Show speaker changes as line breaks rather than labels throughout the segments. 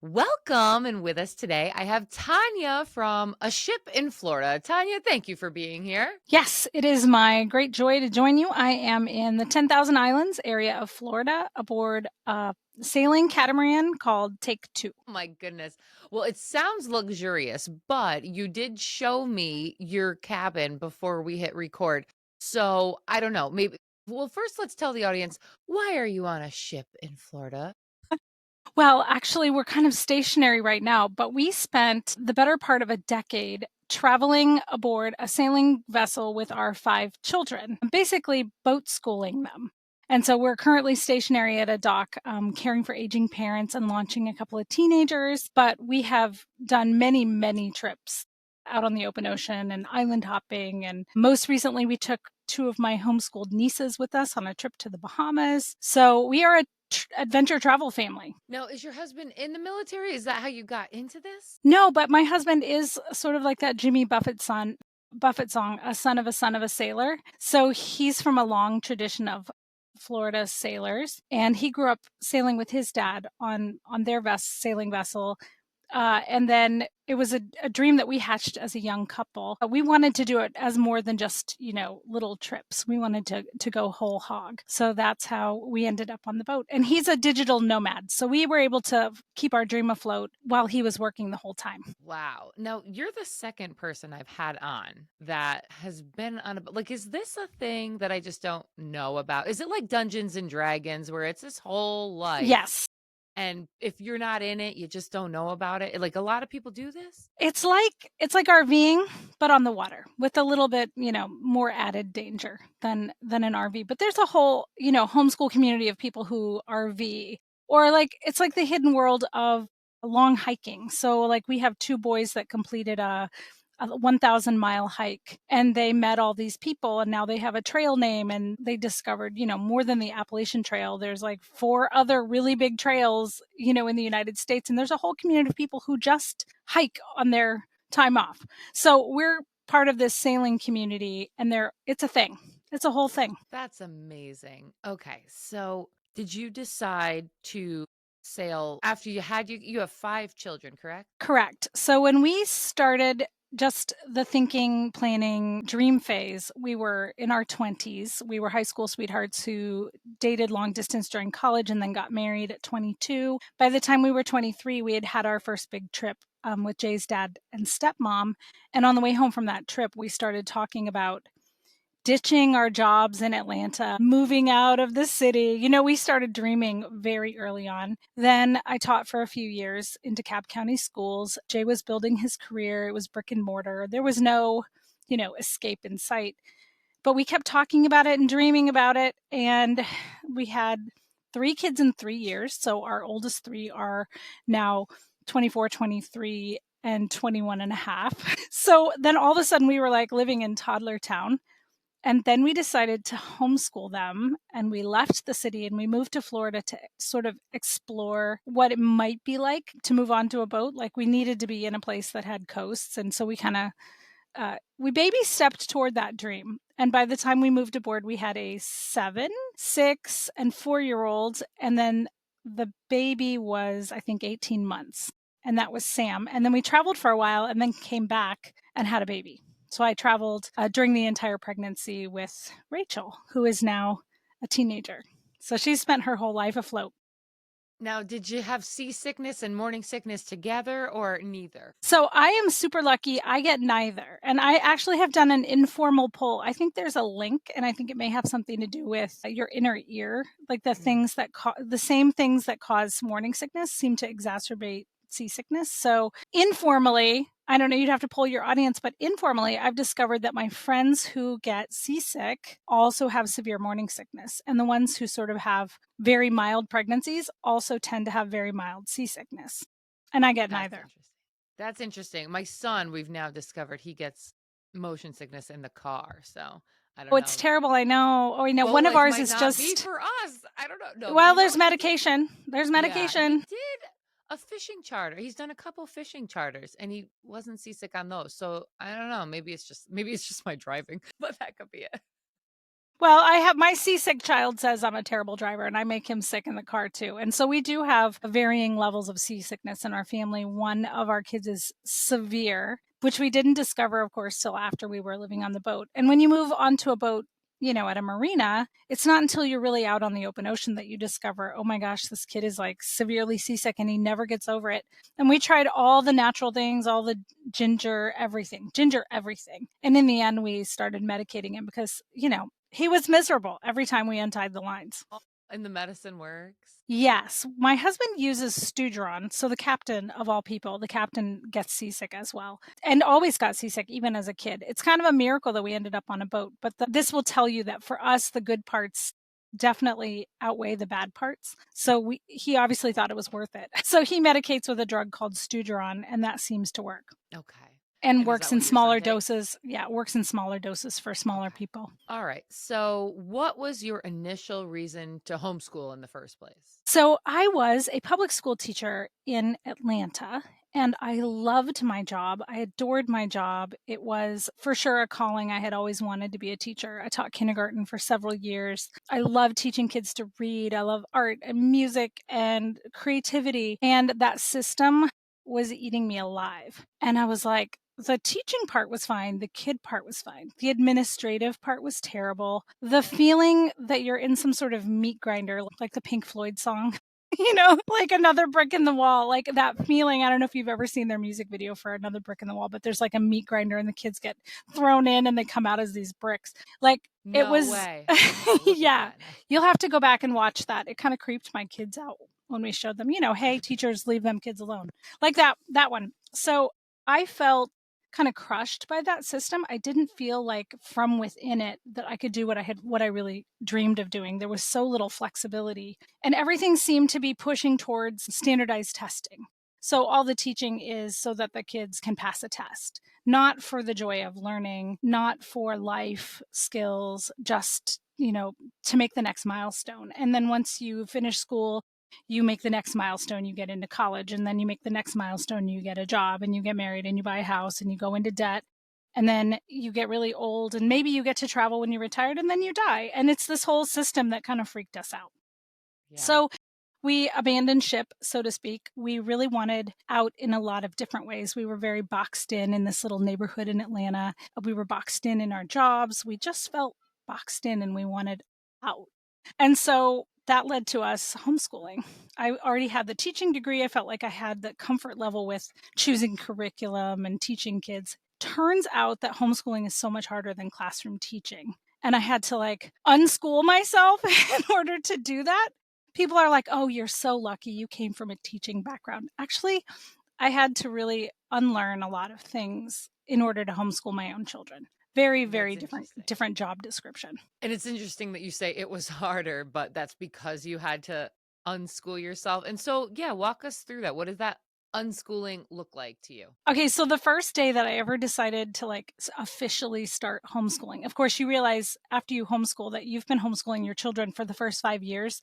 Welcome. And with us today, I have Tanya from a ship in Florida. Tanya, thank you for being here.
Yes, it is my great joy to join you. I am in the 10,000 Islands area of Florida aboard a sailing catamaran called Take Two.
Oh my goodness. Well, it sounds luxurious, but you did show me your cabin before we hit record. So I don't know. First, let's tell the audience, why are you on a ship in Florida?
Well, actually, we're kind of stationary right now, but we spent the better part of a decade traveling aboard a sailing vessel with our 5 children, basically boat schooling them. And so we're currently stationary at a dock, caring for aging parents and launching a couple of teenagers. But we have done many, many trips out on the open ocean and island hopping. And most recently, we took 2 of my homeschooled nieces with us on a trip to the Bahamas. So we are a adventure travel family.
Now, is your husband in the military? Is that how you got into this?
No, but my husband is sort of like that Jimmy Buffett song, a son of a sailor. So he's from a long tradition of Florida sailors, and he grew up sailing with his dad on their sailing vessel. And then it was a dream that we hatched as a young couple. We wanted to do it as more than just, little trips. We wanted to go whole hog. So that's how we ended up on the boat. And he's a digital nomad. So we were able to keep our dream afloat while he was working the whole time.
Wow. Now, you're the second person I've had on that has been on is this a thing that I just don't know about? Is it like Dungeons and Dragons where it's this whole life
Yes.
and if you're not in it, you just don't know about it? Like a lot of people do this?
It's like RVing, but on the water with a little bit, more added danger than an RV. But there's a whole, homeschool community of people who RV, or like it's like the hidden world of long hiking. So like we have 2 boys that completed a 1,000-mile hike, and they met all these people, and now they have a trail name, and they discovered, more than the Appalachian Trail, there's like 4 other really big trails, in the United States, and there's a whole community of people who just hike on their time off. So we're part of this sailing community, and it's a thing. It's a whole thing.
That's amazing. Okay. So, did you decide to sail after you have 5 children, correct?
Correct. So when we started just the thinking, planning, dream phase, we were in our 20s. We were high school sweethearts who dated long distance during college and then got married at 22. By the time we were 23, we had had our first big trip with Jay's dad and stepmom. And on the way home from that trip, we started talking about ditching our jobs in Atlanta, moving out of the city. We started dreaming very early on. Then I taught for a few years in DeKalb County schools. Jay was building his career, it was brick and mortar. There was no, escape in sight. But we kept talking about it and dreaming about it. And we had 3 kids in 3 years. So our oldest 3 are now 24, 23, and 21 and a half. So then all of a sudden we were like living in toddler town. And then we decided to homeschool them, and we left the city and we moved to Florida to sort of explore what it might be like to move onto a boat. Like we needed to be in a place that had coasts. And so we kind of, we baby stepped toward that dream. And by the time we moved aboard, we had a 7, 6, and 4-year old. And then the baby was, I think, 18 months. And that was Sam. And then we traveled for a while and then came back and had a baby. So I traveled during the entire pregnancy with Rachel, who is now a teenager. So she's spent her whole life afloat.
Now, did you have seasickness and morning sickness together or neither?
So I am super lucky. I get neither. And I actually have done an informal poll. I think there's a link, and I think it may have something to do with your inner ear. Like the things that the same things that cause morning sickness seem to exacerbate seasickness. So informally, I don't know, you'd have to poll your audience, but informally, I've discovered that my friends who get seasick also have severe morning sickness. And the ones who sort of have very mild pregnancies also tend to have very mild seasickness. And I get
That's
neither.
interesting. That's interesting. My son, we've now discovered he gets motion sickness in the car. So I
Oh,
don't
it's
know.
terrible. I know. Oh, I know.
Boat
One of
life
ours
might
is
not be
just,
for us. I don't know. No,
well, there's medication. There's
yeah, he
medication.
did a fishing charter. He's done a couple fishing charters and he wasn't seasick on those. So I don't know. Maybe it's just my driving, but that could be it.
Well, I have my seasick child says I'm a terrible driver and I make him sick in the car too. And so we do have varying levels of seasickness in our family. One of our kids is severe, which we didn't discover, of course, till after we were living on the boat. And when you move onto a boat, at a marina, it's not until you're really out on the open ocean that you discover, oh my gosh, this kid is like severely seasick and he never gets over it. And we tried all the natural things, all the ginger, everything. And in the end, we started medicating him because, he was miserable every time we untied the lines.
Oh, and the medicine works?
Yes, my husband uses Studeron, so the captain of all people, the captain gets seasick as well, and always got seasick even as a kid. It's kind of a miracle that we ended up on a boat, but this will tell you that for us, the good parts definitely outweigh the bad parts. So he obviously thought it was worth it. So he medicates with a drug called Studeron, and that seems to work.
Okay.
And
And is
works
that
in
what your son
smaller
takes?
doses. Yeah, it works in smaller doses for smaller
Okay.
people.
All right. So, what was your initial reason to homeschool in the first place?
So I was a public school teacher in Atlanta and I loved my job. I adored my job. It was for sure a calling. I had always wanted to be a teacher. I taught kindergarten for several years. I love teaching kids to read. I love art and music and creativity. And that system was eating me alive. And I was like, the teaching part was fine. The kid part was fine. The administrative part was terrible. The feeling that you're in some sort of meat grinder, like the Pink Floyd song, like another brick in the wall, like that feeling. I don't know if you've ever seen their music video for Another Brick in the Wall, but there's like a meat grinder and the kids get thrown in and they come out as these bricks. Like it
No
was,
way. I'm gonna look at
yeah,
that now.
you'll have to go back and watch that. It kind of creeped my kids out when we showed them, hey, teachers, leave them kids alone. Like that one. So I felt kind of crushed by that system. I didn't feel like from within it that I could do what I really dreamed of doing. There was so little flexibility and everything seemed to be pushing towards standardized testing. So all the teaching is so that the kids can pass a test, not for the joy of learning, not for life skills, just, to make the next milestone. And then once you finish school, you make the next milestone, you get into college, and then you make the next milestone, you get a job, and you get married, and you buy a house, and you go into debt. And then you get really old, and maybe you get to travel when you're retired, and then you die. And it's this whole system that kind of freaked us out.
Yeah.
So we abandoned ship, so to speak. We really wanted out in a lot of different ways. We were very boxed in this little neighborhood in Atlanta. We were boxed in our jobs. We just felt boxed in and we wanted out. And so that led to us homeschooling. I already had the teaching degree. I felt like I had the comfort level with choosing curriculum and teaching kids. Turns out that homeschooling is so much harder than classroom teaching. And I had to like unschool myself in order to do that. People are like, oh, you're so lucky you came from a teaching background. Actually, I had to really unlearn a lot of things in order to homeschool my own children. Very, very
That's
different
interesting.
different job description.
And it's interesting that you say it was harder, but that's because you had to unschool yourself. And so, yeah, walk us through that. What does that unschooling look like to you?
Okay, so the first day that I ever decided to like officially start homeschooling, of course, you realize after you homeschool that you've been homeschooling your children for the first 5 years.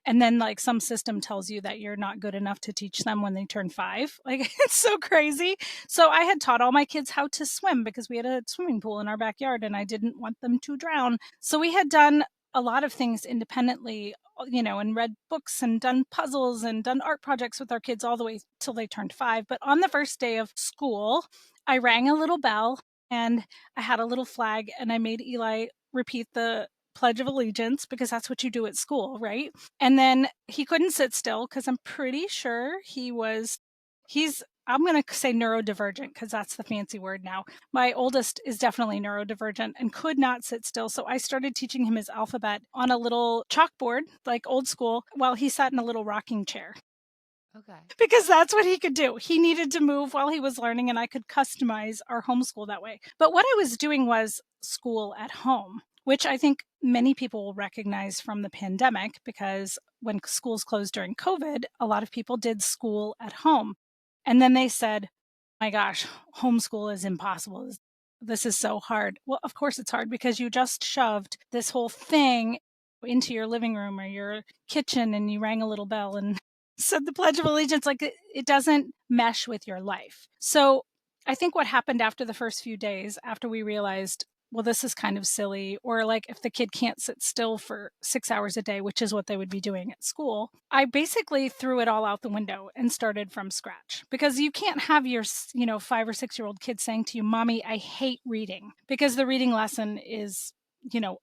And then like some system tells you that you're not good enough to teach them when they turn 5. Like it's so crazy. So I had taught all my kids how to swim because we had a swimming pool in our backyard and I didn't want them to drown. So we had done a lot of things independently, and read books and done puzzles and done art projects with our kids all the way till they turned 5. But on the first day of school, I rang a little bell and I had a little flag and I made Eli repeat the Pledge of Allegiance because that's what you do at school, right? And then he couldn't sit still because I'm pretty sure I'm going to say neurodivergent because that's the fancy word now. My oldest is definitely neurodivergent and could not sit still. So I started teaching him his alphabet on a little chalkboard, like old school, while he sat in a little rocking chair
Okay.
because that's what he could do. He needed to move while he was learning, and I could customize our homeschool that way. But what I was doing was school at home, which I think many people will recognize from the pandemic because when schools closed during COVID, a lot of people did school at home. And then they said, my gosh, homeschool is impossible. This is so hard. Well, of course it's hard because you just shoved this whole thing into your living room or your kitchen and you rang a little bell and said the Pledge of Allegiance. Like it doesn't mesh with your life. So I think what happened after the first few days, after we realized well, this is kind of silly. Or like if the kid can't sit still for 6 hours a day, which is what they would be doing at school, I basically threw it all out the window and started from scratch, because you can't have your 5 or 6 year old kid saying to you, Mommy, I hate reading, because the reading lesson is, you know,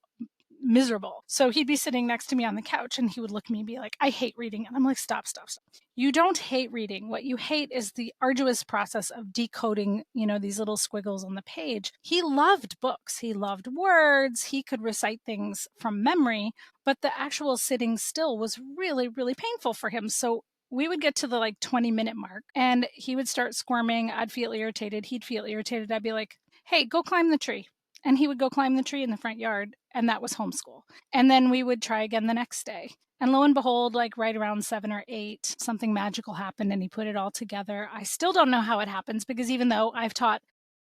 miserable. So he'd be sitting next to me on the couch and he would look at me and be like, I hate reading. And I'm like, stop, stop, stop. You don't hate reading. What you hate is the arduous process of decoding, these little squiggles on the page. He loved books. He loved words. He could recite things from memory, but the actual sitting still was really, really painful for him. So we would get to the 20-minute mark and he would start squirming. I'd feel irritated. He'd feel irritated. I'd be like, hey, go climb the tree. And he would go climb the tree in the front yard, and that was homeschool. And then we would try again the next day. And lo and behold, right around 7 or 8, something magical happened and he put it all together. I still don't know how it happens, because even though I've taught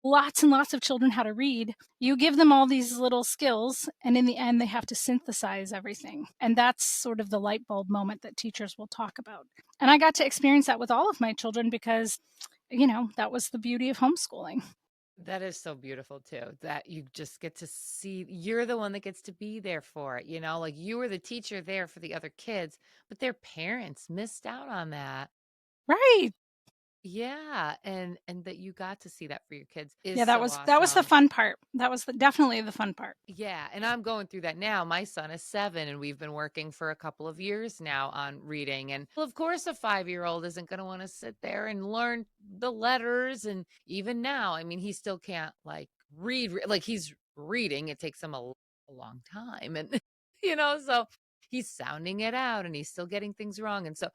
lots and lots of children how to read, you give them all these little skills, and in the end, they have to synthesize everything. And that's sort of the light bulb moment that teachers will talk about. And I got to experience that with all of my children because, that was the beauty of homeschooling.
That is so beautiful too, that you just get to see you're the one that gets to be there for it, like you were the teacher there for the other kids, but their parents missed out on that.
Right.
Yeah, and that you got to see that for your kids is
Yeah, that
so
was that was the
awesome.
fun part. That was definitely the fun part.
Yeah, and I'm going through that now. My son is 7, and we've been working for a couple of years now on reading. And well, of course, a 5-year-old isn't going to want to sit there and learn the letters. And even now, I mean, he still can't read, like he's reading. It takes him a long time. And, so he's sounding it out and he's still getting things wrong. And so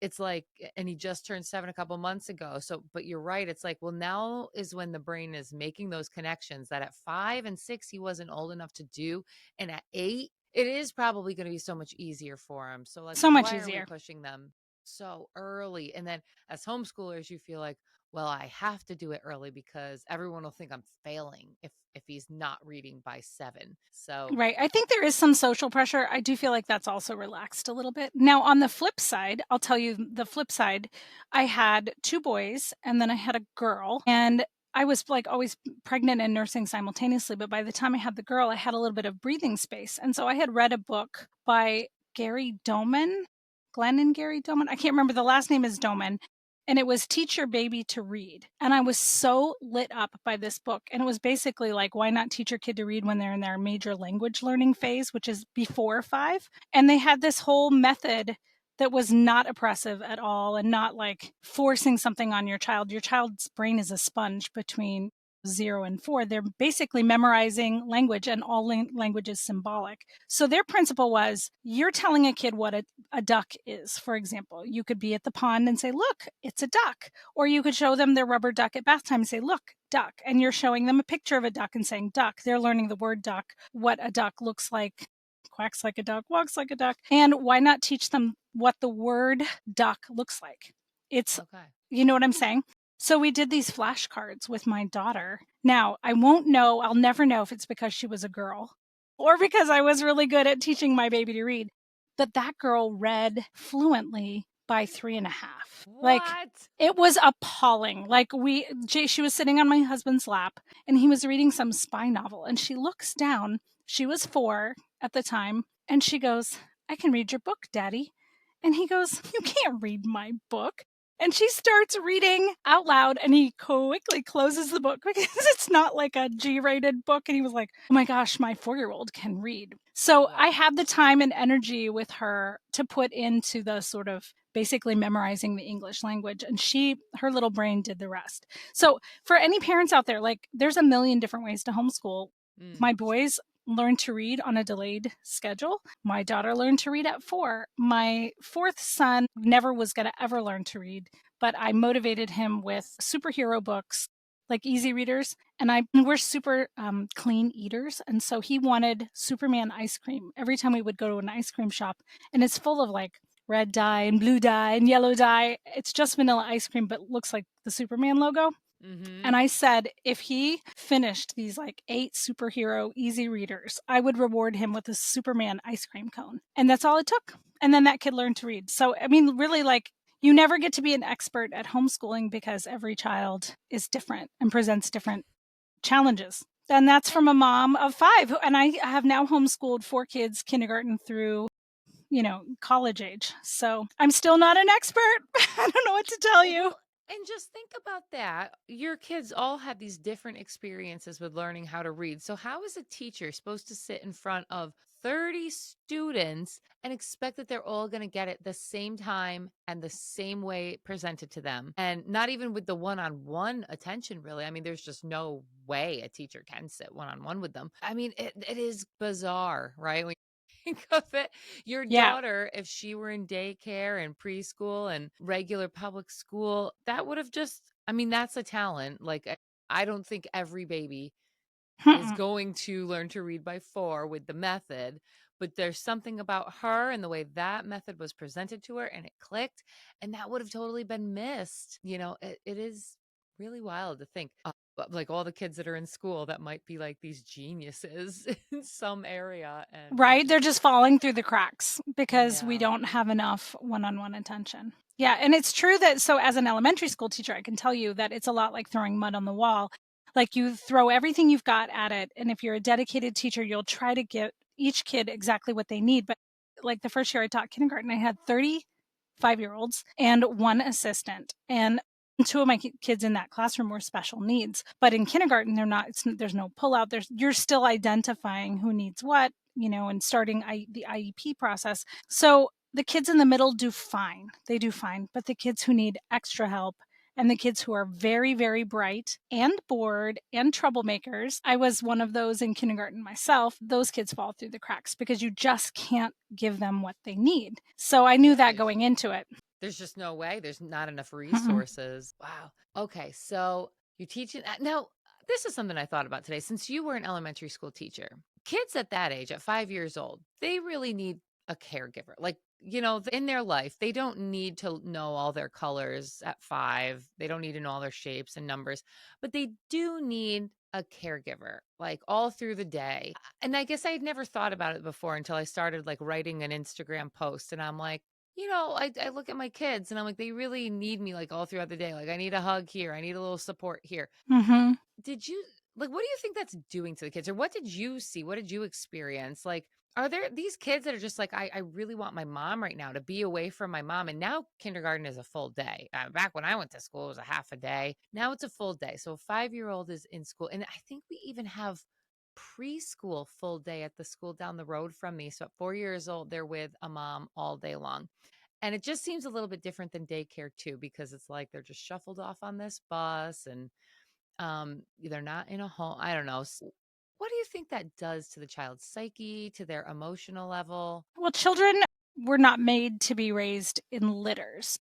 it's like, and he just turned 7 a couple months ago. So, but you're right. It's like, well, now is when the brain is making those connections that at 5 and 6, he wasn't old enough to do. And at 8, it is probably going to be so much easier for him. So,
So much
why are we
easier.
pushing them so early? And then as homeschoolers, you feel like, well, I have to do it early because everyone will think I'm failing if he's not reading by 7. So,
Right. I think there is some social pressure. I do feel like that's also relaxed a little bit. Now, on the flip side, I'll tell you the flip side. I had 2 boys and then I had a girl, and I was always pregnant and nursing simultaneously, but by the time I had the girl, I had a little bit of breathing space. And so I had read a book by Gary Doman, Glenn and Gary Doman. I can't remember, the last name is Doman, and it was Teach Your Baby to Read. And I was so lit up by this book. And it was basically like, why not teach your kid to read when they're in their major language learning phase, which is before 5? And they had this whole method that was not oppressive at all and not like forcing something on your child. Your child's brain is a sponge between 0 and 4. They're basically memorizing language, and all language is symbolic. So their principle was, you're telling a kid what a duck is. For example, you could be at the pond and say, look, it's a duck. Or you could show them their rubber duck at bath time and say, look, duck. And you're showing them a picture of a duck and saying duck. They're learning the word duck, what a duck looks like, quacks like a duck, walks like a duck. And why not teach them what the word duck looks like? It's,
okay.
you know what I'm saying? So we did these flashcards with my daughter. Now, I'll never know if it's because she was a girl or because I was really good at teaching my baby to read. But that girl read fluently by 3.5.
What?
It was appalling. She was sitting on my husband's lap and he was reading some spy novel, and she looks down. She was 4 at the time, and she goes, I can read your book, Daddy. And he goes, you can't read my book. And she starts reading out loud, and he quickly closes the book because it's not like a G-rated book. And he was like, oh my gosh, my 4-year-old can read. So I
Wow.
had the time and energy with her to put into the sort of basically memorizing the English language, and her little brain did the rest. So for any parents out there, there's a million different ways to homeschool.
Mm.
My boys learned to read on a delayed schedule. My daughter learned to read at 4. My 4th son never was going to ever learn to read, but I motivated him with superhero books, like easy readers. And we're super clean eaters. And so he wanted Superman ice cream every time we would go to an ice cream shop. And it's full of red dye and blue dye and yellow dye. It's just vanilla ice cream, but looks like the Superman logo. And
Mhm.
I said, if he finished these 8 superhero easy readers, I would reward him with a Superman ice cream cone. And that's all it took. And then that kid learned to read. So, I mean, really, you never get to be an expert at homeschooling because every child is different and presents different challenges. And that's
And
from a mom of 5, and I have now homeschooled 4 kids, kindergarten through, college age. So, I'm still not an expert. I don't know what to tell you.
well, and just think about that. Your kids all had these different experiences with learning how to read. So, how is a teacher supposed to sit in front of 30 students and expect that they're all going to get it the same time and the same way presented to them? And not even with the one on one attention, really. I mean, there's just no way a teacher can sit one on one with them. I mean, it is bizarre, right? When you think of it, your
Yeah.
daughter, if she were in daycare and preschool and regular public school, that would have just, I mean, that's a talent. Like, I don't think every baby is
Mm-mm.
going to learn to read by 4 with the method, but there's something about her and the way that method was presented to her and it clicked, and that would have totally been missed. It is really wild to think, like all the kids that are in school that might be like these geniuses in some area, and it
Right?
just,
They're just falling through the cracks because we
yeah.
don't have enough one-on-one attention. Yeah, and it's true that so as an elementary school teacher, I can tell you that it's a lot like throwing mud on the wall. Like you throw everything you've got at it, and if you're a dedicated teacher, you'll try to get each kid exactly what they need. But like the first year I taught kindergarten, I had 35-year-olds and one assistant. And two of my kids in that classroom were special needs. But in kindergarten, they're not, there's no pullout. You're still identifying who needs what, and starting the IEP process. So the kids in the middle do fine. They do fine. But the kids who need extra help and the kids who are very, very bright and bored and troublemakers, I was one of those in kindergarten myself. Those kids fall through the cracks because you just can't give them what they need. So I knew that
Right.
going into it.
There's just no way. There's not enough
Mm-mm.
resources. Wow. Okay. So you teach it. Now, this is something I thought about today. Since you were an elementary school teacher, kids at that age, at 5 years old, they really need a caregiver. Like, in their life, they don't need to know all their colors at 5. They don't need to know all their shapes and numbers, but they do need a caregiver like all through the day. And I guess I had never thought about it before until I started like writing an Instagram post. And I'm like, I look at my kids and I'm like, they really need me like all throughout the day. Like, I need a hug here. I need a little support here.
Mm-hmm.
Did you like, what do you think that's doing to the kids? Or what did you see? What did you experience? Like, are there these kids that are just like, I really want my mom right now to be away from my mom? And now kindergarten is a full day. Back when I went to school, it was a half a day. Now it's a full day. So a 5-year-old is in school. And I think we even have preschool full day at the school down the road from me. So at 4 years old, they're with a mom all day long. And it just seems a little bit different than daycare too, because it's like they're just shuffled off on this bus and they're not in a home. I don't know. What do you think that does to the child's psyche, to their emotional level?
Well, children were not made to be raised in litters.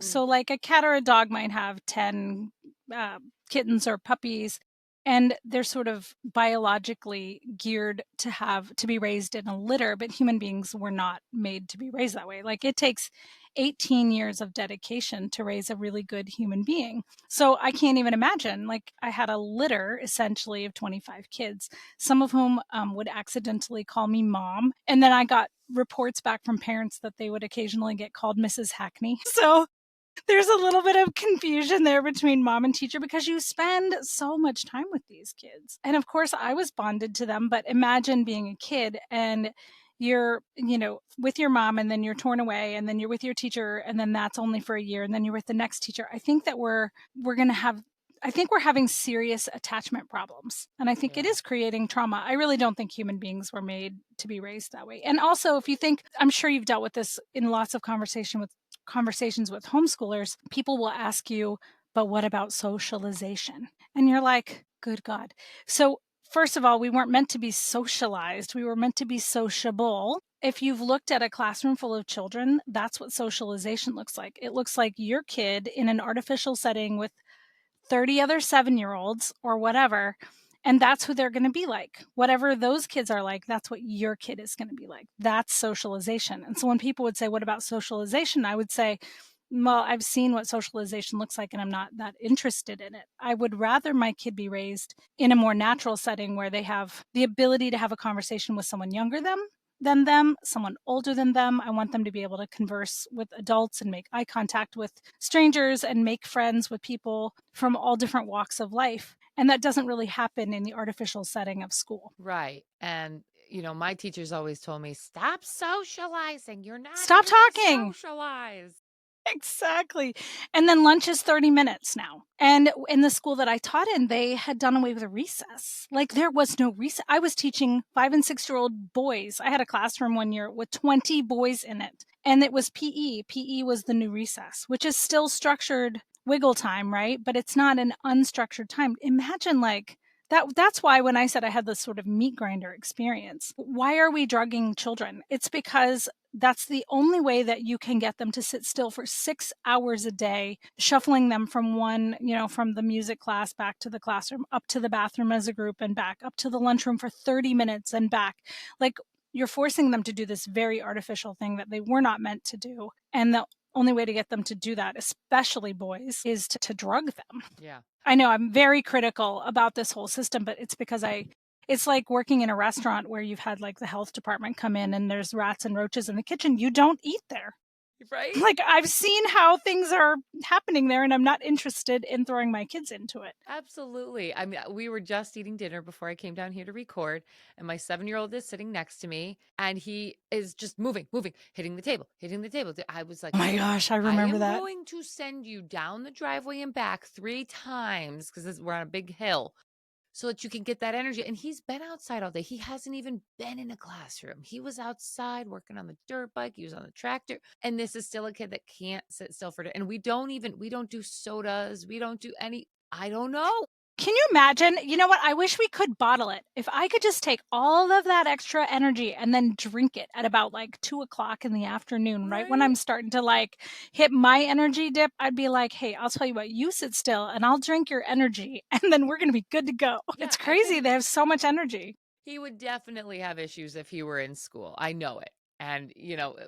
Mm,
So, like a cat or a dog might have 10 uh, kittens or puppies, and they're sort of biologically geared to be raised in a litter, but human beings were not made to be raised that way. Like it takes 18 years of dedication to raise a really good human being. So I can't even imagine. Like I had a litter essentially of 25 kids, some of whom would accidentally call me mom. And then I got reports back from parents that they would occasionally get called Mrs. Hackney. So there's a little bit of confusion there between mom and teacher because you spend so much time with these kids. And of course, I was bonded to them, but imagine being a kid and you're, with your mom and then you're torn away and then you're with your teacher and then that's only for a year and then you're with the next teacher. I think that we're going to have I think we're having serious attachment problems. And I think it
yeah.
is creating trauma. I really don't think human beings were made to be raised that way. And also, if you think, I'm sure you've dealt with this in lots of conversations with homeschoolers, people will ask you, but what about socialization? And you're like, good God. So, first of all, we weren't meant to be socialized, we were meant to be sociable. If you've looked at a classroom full of children, that's what socialization looks like. It looks like your kid in an artificial setting with 30 other 7-year-olds or whatever. And that's who they're going to be like. Whatever those kids are like, that's what your kid is going to be like. That's socialization. And so when people would say, what about socialization? I would say, well, I've seen what socialization looks like and I'm not that interested in it. I would rather my kid be raised in a more natural setting where they have the ability to have a conversation with someone younger than them, someone older than them. I want them to be able to converse with adults and make eye contact with strangers and make friends with people from all different walks of life. And that doesn't really happen in the artificial setting of school.
Right. And, my teachers always told me, stop socializing. You're not
Stop
here to
talking.
socialize.
Exactly. And then lunch is 30 minutes now. And in the school that I taught in, they had done away with a recess. Like there was no recess. I was teaching 5 and 6-year-old boys. I had a classroom one year with 20 boys in it. And it was PE. PE was the new recess, which is still structured wiggle time, right? But it's not an unstructured time. Imagine like that's why when I said I had this sort of meat grinder experience, why are we drugging children? It's because that's the only way that you can get them to sit still for 6 hours a day, shuffling them from from the music class back to the classroom, up to the bathroom as a group and back, up to the lunchroom for 30 minutes and back. Like you're forcing them to do this very artificial thing that they were not meant to do. And the only way to get them to do that, especially boys, is to drug them.
Yeah.
I know I'm very critical about this whole system, but it's because it's like working in a restaurant where you've had like the health department come in and there's rats and roaches in the kitchen. You don't eat there.
Right?
Like I've seen how things are happening there and I'm not interested in throwing my kids into it.
Absolutely. I mean, we were just eating dinner before I came down here to record, and my 7-year-old is sitting next to me, and he is just moving, moving, hitting the table, hitting the table. I was like,
Oh my gosh, I
I
remember
am
that.
going to send you down the driveway and back 3 times because we're on a big hill so that you can get that energy. And he's been outside all day. He hasn't even been in a classroom. He was outside working on the dirt bike. He was on the tractor. And this is still a kid that can't sit still for it. And we don't do sodas. We don't do I don't know.
Can you imagine? You know what? I wish we could bottle it. If I could just take all of that extra energy and then drink it at about like 2 o'clock in the afternoon, right? When
Right?
I'm starting to like hit my energy dip, I'd be like, hey, I'll tell you what, you sit still and I'll drink your energy and then we're going to be good to go.
Yeah,
It's
I
crazy.
think
They have so much energy.
he would definitely have issues if he were in school. I know it. And,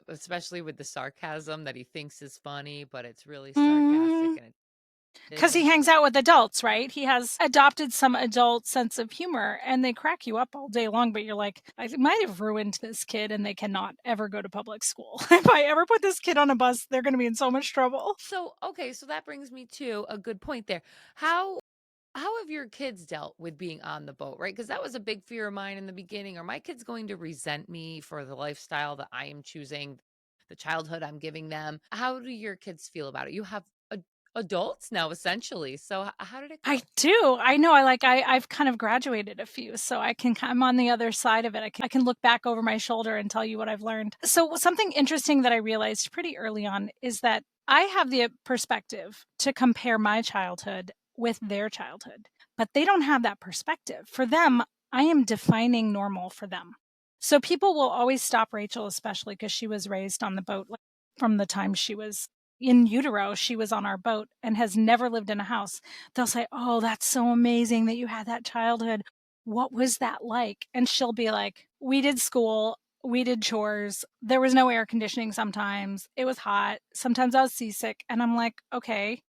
especially with the sarcasm that he thinks is funny, but it's really sarcastic and it
Because he
isn't.
hangs out with adults, right? He has adopted some adult sense of humor and they crack you up all day long, but you're like, I might have ruined this kid and they cannot ever go to public school. If I ever put this kid on a bus, they're going to be in so much trouble.
So, okay, so that brings me to a good point there. How have your kids dealt with being on the boat, right? Because that was a big fear of mine in the beginning. Are my kids going to resent me for the lifestyle that I am choosing, the childhood I'm giving them? How do your kids feel about it? You have adults now, essentially. So, how did it
I
go?
do. I know. I've kind of graduated a few, so I'm on the other side of it. I can look back over my shoulder and tell you what I've learned. So something interesting that I realized pretty early on is that I have the perspective to compare my childhood with their childhood, but they don't have that perspective. For them, I am defining normal for them. So people will always stop Rachel, especially because she was raised on the boat like, from the time she was in utero, she was on our boat and has never lived in a house. They'll say, "Oh, that's so amazing that you had that childhood. What was that like?" And she'll be like, "We did school, we did chores. There was no air conditioning sometimes. It was hot. Sometimes I was seasick." And I'm like, "Okay."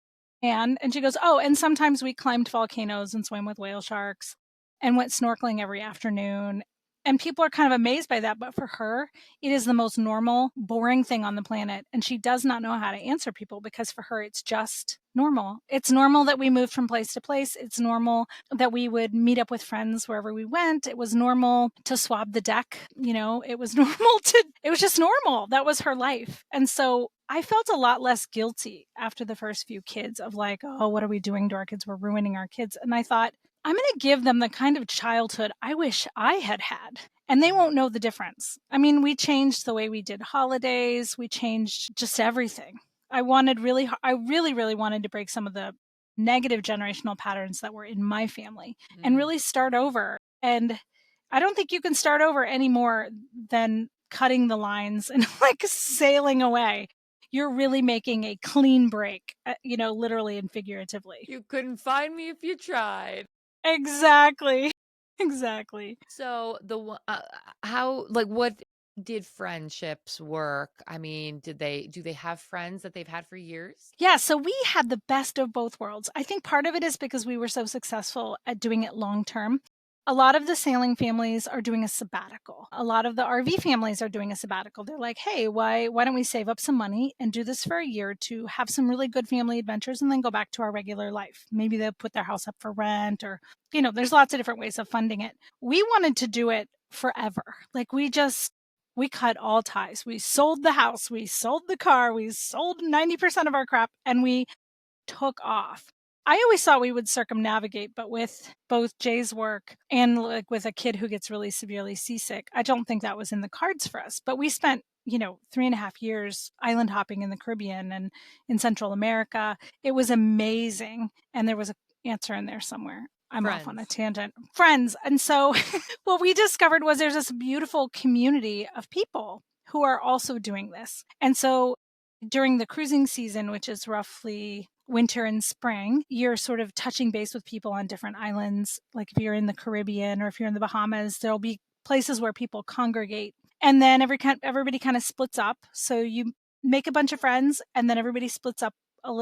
And she goes, "Oh, and sometimes we climbed volcanoes and swam with whale sharks and went snorkeling every afternoon." And people are kind of amazed by that, but for her, it is the most normal, boring thing on the planet. And she does not know how to answer people because for her, it's just normal. It's normal that we moved from place to place. It's normal that we would meet up with friends wherever we went. It was normal to swab the deck. It was it was just normal. That was her life. And so I felt a lot less guilty after the first few kids of like, oh, what are we doing to our kids? We're ruining our kids. And I thought, I'm going to give them the kind of childhood I wish I had had. And they won't know the difference. I mean, we changed the way we did holidays, we changed just everything. I really, really wanted to break some of the negative generational patterns that were in my family and
Mm.
really start over. And I don't think you can start over any more than cutting the lines and like sailing away. You're really making a clean break, literally and figuratively.
You couldn't find me if you tried.
Exactly. Exactly.
So how like what did friendships work? I mean, do they have friends that they've had for years?
Yeah, so we had the best of both worlds. I think part of it is because we were so successful at doing it long term. A lot of the sailing families are doing a sabbatical. A lot of the RV families are doing a sabbatical. They're like, hey, why don't we save up some money and do this for a year to have some really good family adventures and then go back to our regular life? Maybe they'll put their house up for rent or, there's lots of different ways of funding it. We wanted to do it forever. Like we cut all ties. We sold the house, we sold the car, we sold 90% of our crap, and we took off. I always thought we would circumnavigate, but with both Jay's work and like with a kid who gets really severely seasick, I don't think that was in the cards for us. But we spent, 3.5 years island hopping in the Caribbean and in Central America. It was amazing. And there was an answer in there somewhere. I'm off on a
Friends.
tangent. Friends. And so what we discovered was there's this beautiful community of people who are also doing this. And so during the cruising season, which is roughly winter and spring, you're sort of touching base with people on different islands. Like if you're in the Caribbean or if you're in the Bahamas, there'll be places where people congregate. And then everybody kind of splits up. So you make a bunch of friends and then everybody splits up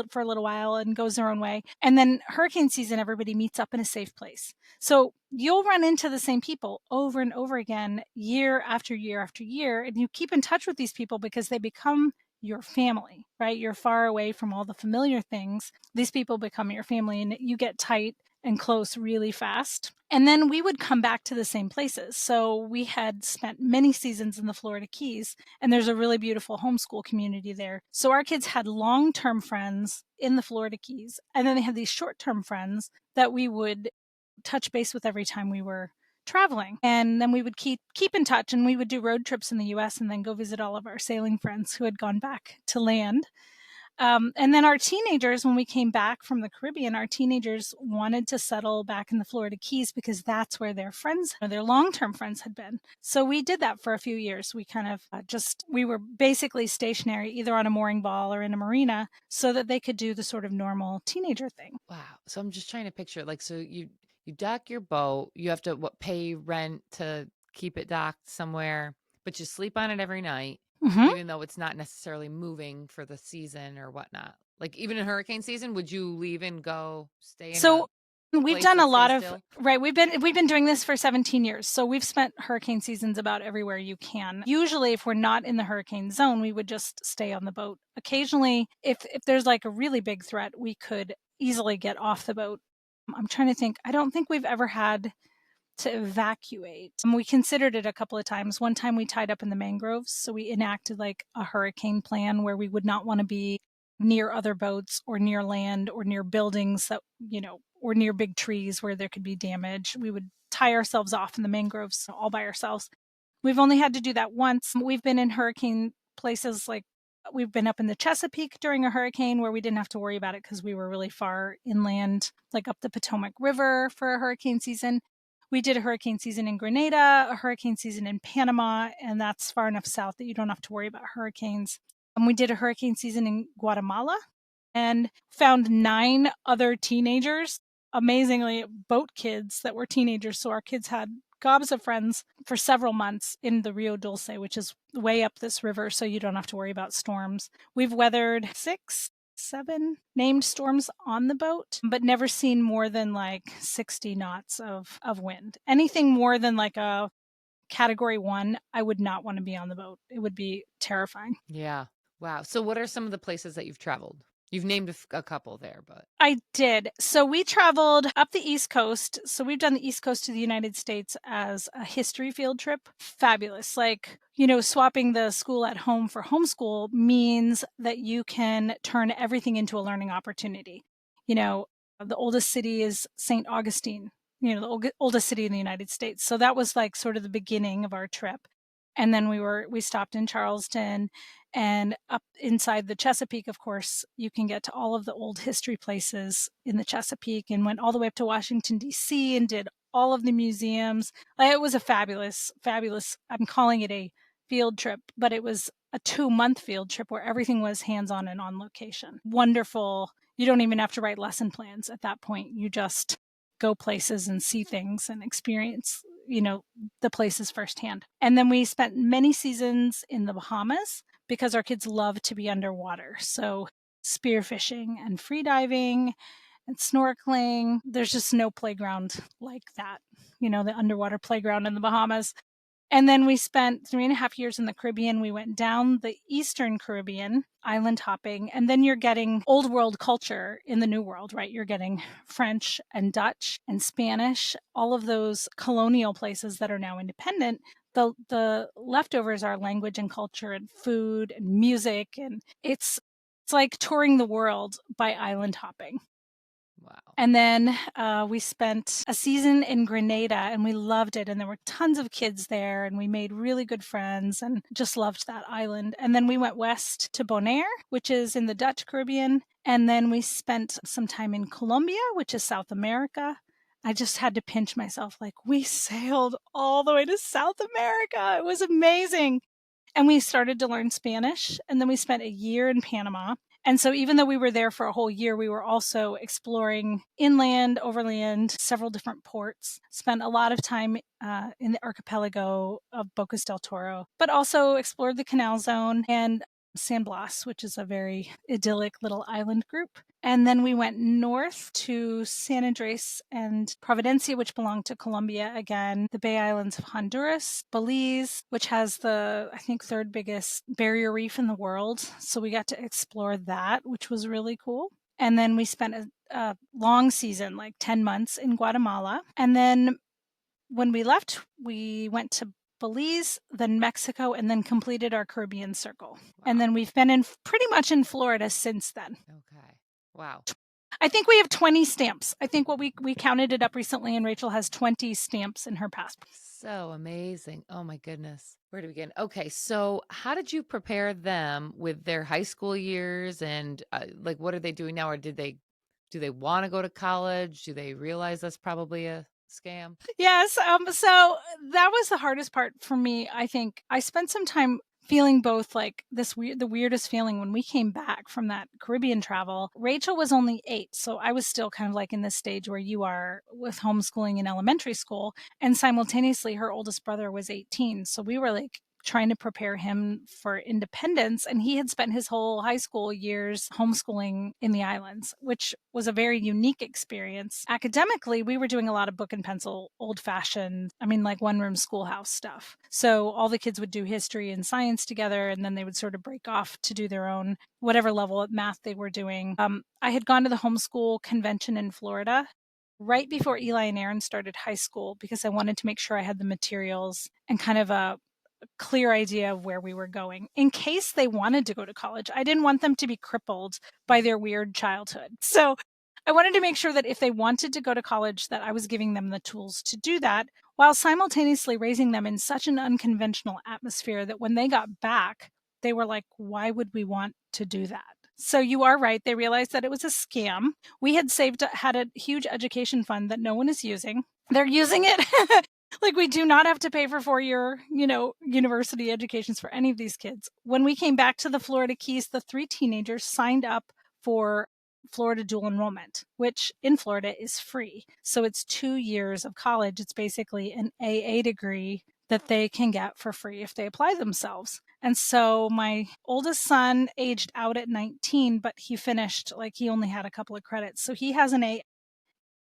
for a little while and goes their own way. And then hurricane season, everybody meets up in a safe place. So you'll run into the same people over and over again, year after year after year. And you keep in touch with these people because they become your family, right? You're far away from all the familiar things. These people become your family and you get tight and close really fast. And then we would come back to the same places. So we had spent many seasons in the Florida Keys, and there's a really beautiful homeschool community there. So our kids had long-term friends in the Florida Keys, and then they had these short-term friends that we would touch base with every time we were traveling. And then we would keep in touch, and we would do road trips in the US and then go visit all of our sailing friends who had gone back to land. And then our teenagers, when we came back from the Caribbean, our teenagers wanted to settle back in the Florida Keys because that's where their friends, their long-term friends had been. So we did that for a few years. We kind of we were basically stationary either on a mooring ball or in a marina so that they could do the sort of normal teenager thing.
Wow. So I'm just trying to picture like so you dock your boat, you have to pay rent to keep it docked somewhere, but you sleep on it every night,
Mm-hmm.
even though it's not necessarily moving for the season or whatnot. Like even in hurricane season, would you leave and go stay in a
So we've
place
done a
that
lot
stays
of
still?
right. We've been doing this for 17 years. So we've spent hurricane seasons about everywhere you can. Usually if we're not in the hurricane zone, we would just stay on the boat. Occasionally, if there's like a really big threat, we could easily get off the boat. I'm trying to think. I don't think we've ever had to evacuate. We considered it a couple of times. One time we tied up in the mangroves, so we enacted like a hurricane plan where we would not want to be near other boats or near land or near buildings that, or near big trees where there could be damage. We would tie ourselves off in the mangroves all by ourselves. We've only had to do that once. We've been in hurricane places like we've been up in the Chesapeake during a hurricane where we didn't have to worry about it because we were really far inland, like up the Potomac River for a hurricane season. We did a hurricane season in Grenada, a hurricane season in Panama, and that's far enough south that you don't have to worry about hurricanes. And we did a hurricane season in Guatemala and found 9 other teenagers, amazingly boat kids that were teenagers. So our kids had gobs of friends for several months in the Rio Dulce, which is way up this river, so you don't have to worry about storms. We've weathered 6, 7 named storms on the boat, but never seen more than like 60 knots of wind. Anything more than like a category 1, I would not want to be on the boat. It would be terrifying.
Yeah. Wow. So what are some of the places that you've traveled? You've named a couple there, but
I did. So we traveled up the East Coast. So we've done the East Coast of the United States as a history field trip. Fabulous. Like, swapping the school at home for homeschool means that you can turn everything into a learning opportunity. The oldest city is St. Augustine, the oldest city in the United States. So that was like sort of the beginning of our trip. And then we stopped in Charleston, and up inside the Chesapeake, of course, you can get to all of the old history places in the Chesapeake, and went all the way up to Washington, D.C. and did all of the museums. It was a fabulous, fabulous, I'm calling it a field trip, but it was a 2-month field trip where everything was hands-on and on location. Wonderful. You don't even have to write lesson plans at that point. You just go places and see things and experience, the places firsthand. And then we spent many seasons in the Bahamas because our kids love to be underwater. So spearfishing and free diving and snorkeling. There's just no playground like that, the underwater playground in the Bahamas. And then we spent 3.5 years in the Caribbean. We went down the Eastern Caribbean, island hopping, and then you're getting old world culture in the new world, right? You're getting French and Dutch and Spanish, all of those colonial places that are now independent. The leftovers are language and culture and food and music, and it's like touring the world by island hopping.
Wow.
And then we spent a season in Grenada and we loved it. And there were tons of kids there and we made really good friends and just loved that island. And then we went west to Bonaire, which is in the Dutch Caribbean. And then we spent some time in Colombia, which is South America. I just had to pinch myself like, we sailed all the way to South America. It was amazing. And we started to learn Spanish. And then we spent a year in Panama. And so, even though we were there for a whole year, we were also exploring inland, overland, several different ports, spent a lot of time in the archipelago of Bocas del Toro, but also explored the Canal Zone and San Blas, which is a very idyllic little island group. And then we went north to San Andres and Providencia, which belonged to Colombia again, the Bay Islands of Honduras, Belize, which has the, I think, third biggest barrier reef in the world. So we got to explore that, which was really cool. And then we spent a long season, like 10 months in Guatemala. And then when we left, we went to Belize, then Mexico, and then completed our Caribbean circle.
Wow.
And then we've been in pretty much in Florida since then.
Okay. Wow.
I think we have 20 stamps. I think what we counted it up recently, and Rachel has 20 stamps in her passport.
So amazing. Oh my goodness. Where to begin? Okay. So, how did you prepare them with their high school years and like what are they doing now or do they want to go to college? Do they realize that's probably a scam?
Yes. So that was the hardest part for me. I think I spent some time feeling both like the weirdest feeling when we came back from that Caribbean travel. Rachel was only 8, so I was still kind of like in this stage where you are with homeschooling in elementary school, and simultaneously her oldest brother was 18. So we were like trying to prepare him for independence. And he had spent his whole high school years homeschooling in the islands, which was a very unique experience. Academically, we were doing a lot of book and pencil, old fashioned, like one room schoolhouse stuff. So all the kids would do history and science together, and then they would sort of break off to do their own, whatever level of math they were doing. I had gone to the homeschool convention in Florida right before Eli and Aaron started high school because I wanted to make sure I had the materials and kind of a clear idea of where we were going in case they wanted to go to college. I didn't want them to be crippled by their weird childhood. So I wanted to make sure that if they wanted to go to college, that I was giving them the tools to do that while simultaneously raising them in such an unconventional atmosphere that when they got back, they were like, why would we want to do that? So you are right. They realized that it was a scam. We had had a huge education fund that no one is using. They're using it. Like, we do not have to pay for 4-year, university educations for any of these kids. When we came back to the Florida Keys, the 3 teenagers signed up for Florida dual enrollment, which in Florida is free. So it's 2 years of college. It's basically an AA degree that they can get for free if they apply themselves. And so my oldest son aged out at 19, but he finished, like, he only had a couple of credits. So he has an A.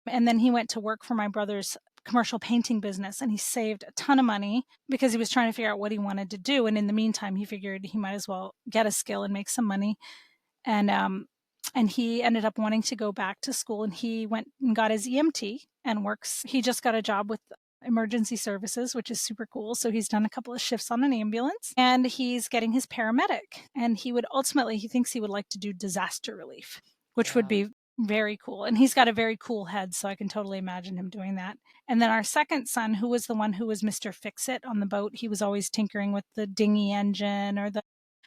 And then he went to work for my brother's commercial painting business, and he saved a ton of money because he was trying to figure out what he wanted to do. And in the meantime, he figured he might as well get a skill and make some money. And he ended up wanting to go back to school, and he went and got his EMT and works. He just got a job with emergency services, which is super cool. So he's done a couple of shifts on an ambulance, and he's getting his paramedic. And he thinks he would like to do disaster relief, which would be very cool. And he's got a very cool head, so I can totally imagine him doing that. And then our second son, who was the one who was Mr. Fix-It on the boat, he was always tinkering with the dinghy engine or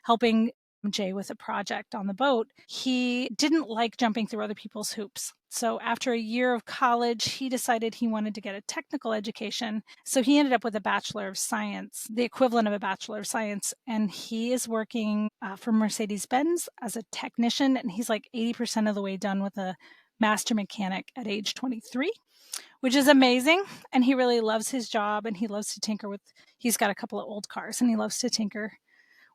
helping Jay with a project on the boat. He didn't like jumping through other people's hoops. So after a year of college, he decided he wanted to get a technical education. So he ended up with a Bachelor of Science, the equivalent of a Bachelor of Science. And he is working for Mercedes-Benz as a technician. And he's like 80% of the way done with a master mechanic at age 23, which is amazing. And he really loves his job, and he loves to tinker he's got a couple of old cars, and he loves to tinker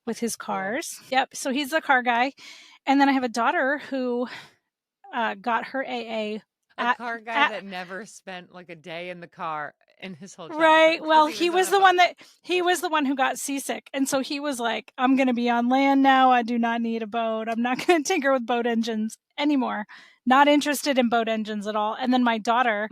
with his cars. Cool. Yep. So he's the car guy. And then I have a daughter who got her AA
A
at
car guy
at
that never spent, like, a day in the car in his whole childhood
right.
because
Well,
he was on a boat.
he was the one who got seasick. And so he was like, I'm going to be on land now. I do not need a boat. I'm not going to tinker with boat engines anymore. Not interested in boat engines at all. And then my daughter,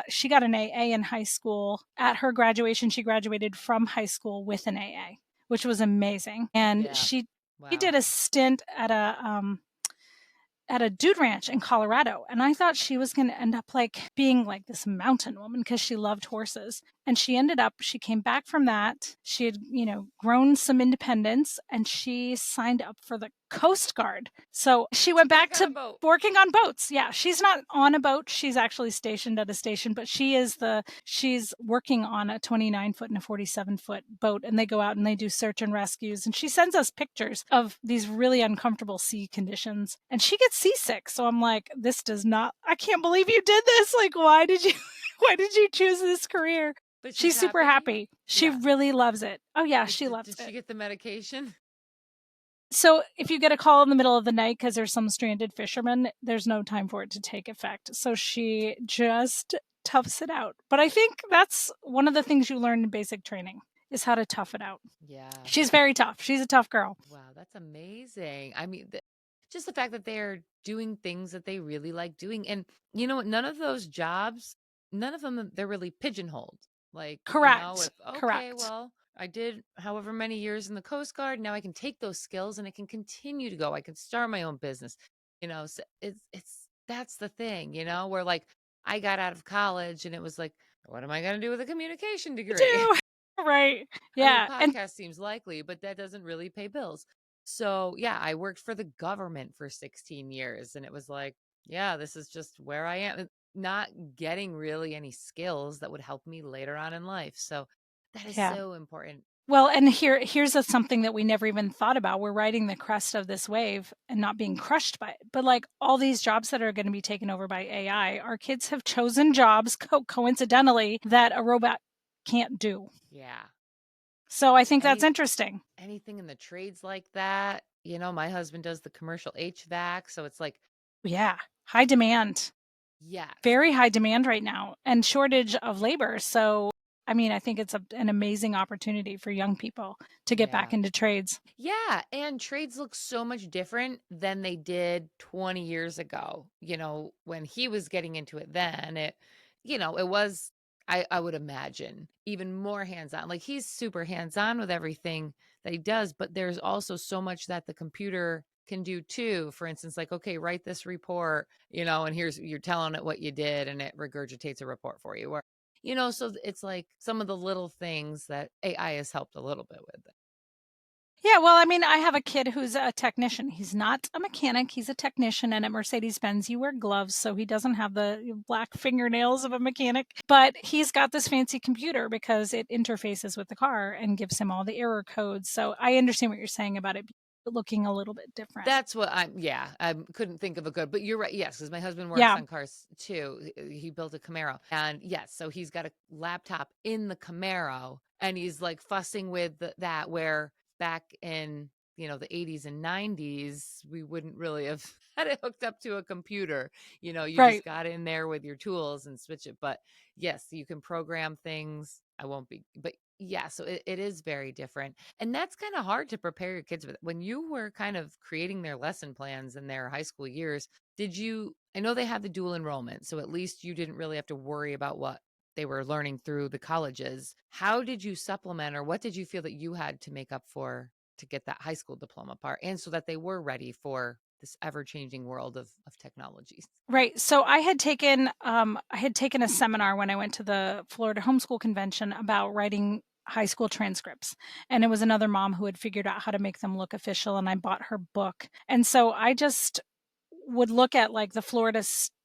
she got an AA in high school. At her graduation, she graduated from high school with an AA, which was amazing. And
Yeah.
she
Wow.
did a stint at a dude ranch in Colorado. And I thought she was going to end up like being like this mountain woman because she loved horses. And she came back from that. She had, grown some independence and she signed up for the Coast Guard. So she went back
Back on a
to
boat.
working on boats. Yeah, she's not on a boat. She's actually stationed at a station, but she's working on a 29-foot and a 47-foot boat. And they go out and they do search and rescues. And she sends us pictures of these really uncomfortable sea conditions. And she gets seasick. So I'm like, I can't believe you did this. Like, why did you choose this career?
But she's
She's super
happy?
happy. She
Yeah.
really loves it. Oh yeah,
Did
she
did
loves
did she
it.
get the medication?
So if you get a call in the middle of the night because there's some stranded fisherman, there's no time for it to take effect. So she just toughs it out. But I think that's one of the things you learn in basic training is how to tough it out.
Yeah.
She's very tough. She's a tough girl.
Wow, that's amazing. I mean, just the fact that they're doing things that they really like doing. And you know what? None of those jobs, none of them, they're really pigeonholed. Like,
Correct.
okay,
Correct.
well, I did however many years in the Coast Guard. Now I can take those skills and I can continue to go. I can start my own business. So that's the thing, where like I got out of college and it was like, what am I going to do with a communication
You
degree?
do. Right.
I mean, a
Yeah. And
podcast seems likely, but that doesn't really pay bills. So, yeah, I worked for the government for 16 years and it was like, yeah, this is just where I am, not getting really any skills that would help me later on in life. So, that is
yeah.
so important.
Well, and something that we never even thought about. We're riding the crest of this wave and not being crushed by it. But like all these jobs that are going to be taken over by AI, our kids have chosen jobs coincidentally that a robot can't do.
Yeah.
So I think that's
Any
interesting.
anything in the trades like that. My husband does the commercial HVAC, so it's like,
Yeah. High demand,
yes.
very high demand right now and shortage of labor. So, I mean, I think it's an amazing opportunity for young people to get back
Yeah.
into trades.
Yeah, and trades look so much different than they did 20 years ago. When he was getting into it then, it was, I would imagine, even more hands-on. Like he's super hands-on with everything that he does, but there's also so much that the computer can do too. For instance, like, okay, write this report, and you're telling it what you did and it regurgitates a report for you. Or, so it's like some of the little things that AI has helped a little bit with.
Yeah, well, I mean, I have a kid who's a technician. He's not a mechanic, he's a technician. And at Mercedes-Benz, you wear gloves, so he doesn't have the black fingernails of a mechanic. But he's got this fancy computer because it interfaces with the car and gives him all the error codes. So I understand what you're saying about it looking a little bit different.
That's what I couldn't think of a good, but you're right. Yes, because my husband works
Yeah,
on cars too. He built a Camaro. And yes, so he's got a laptop in the Camaro and he's like fussing with that where back in, the 80s and 90s, we wouldn't really have had it hooked up to a computer. You
right.
just got in there with your tools and switch it. But yes, you can program things. I won't be, but yeah, so it is very different. And that's kind of hard to prepare your kids with. When you were kind of creating their lesson plans in their high school years, I know they had the dual enrollment, so at least you didn't really have to worry about what they were learning through the colleges. How did you supplement, or what did you feel that you had to make up for to get that high school diploma part and so that they were ready for this ever-changing world of technologies?
Right. So I had taken a seminar when I went to the Florida Homeschool Convention about writing high school transcripts. And it was another mom who had figured out how to make them look official and I bought her book. And so I just would look at like the Florida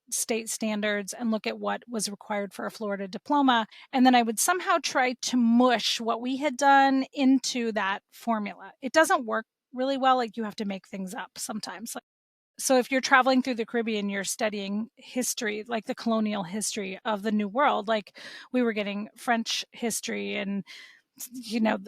state standards and look at what was required for a Florida diploma and then I would somehow try to mush what we had done into that formula. It doesn't work really well, like you have to make things up sometimes. So if you're traveling through the Caribbean, you're studying history, like the colonial history of the New World, like we were getting French history and, you know,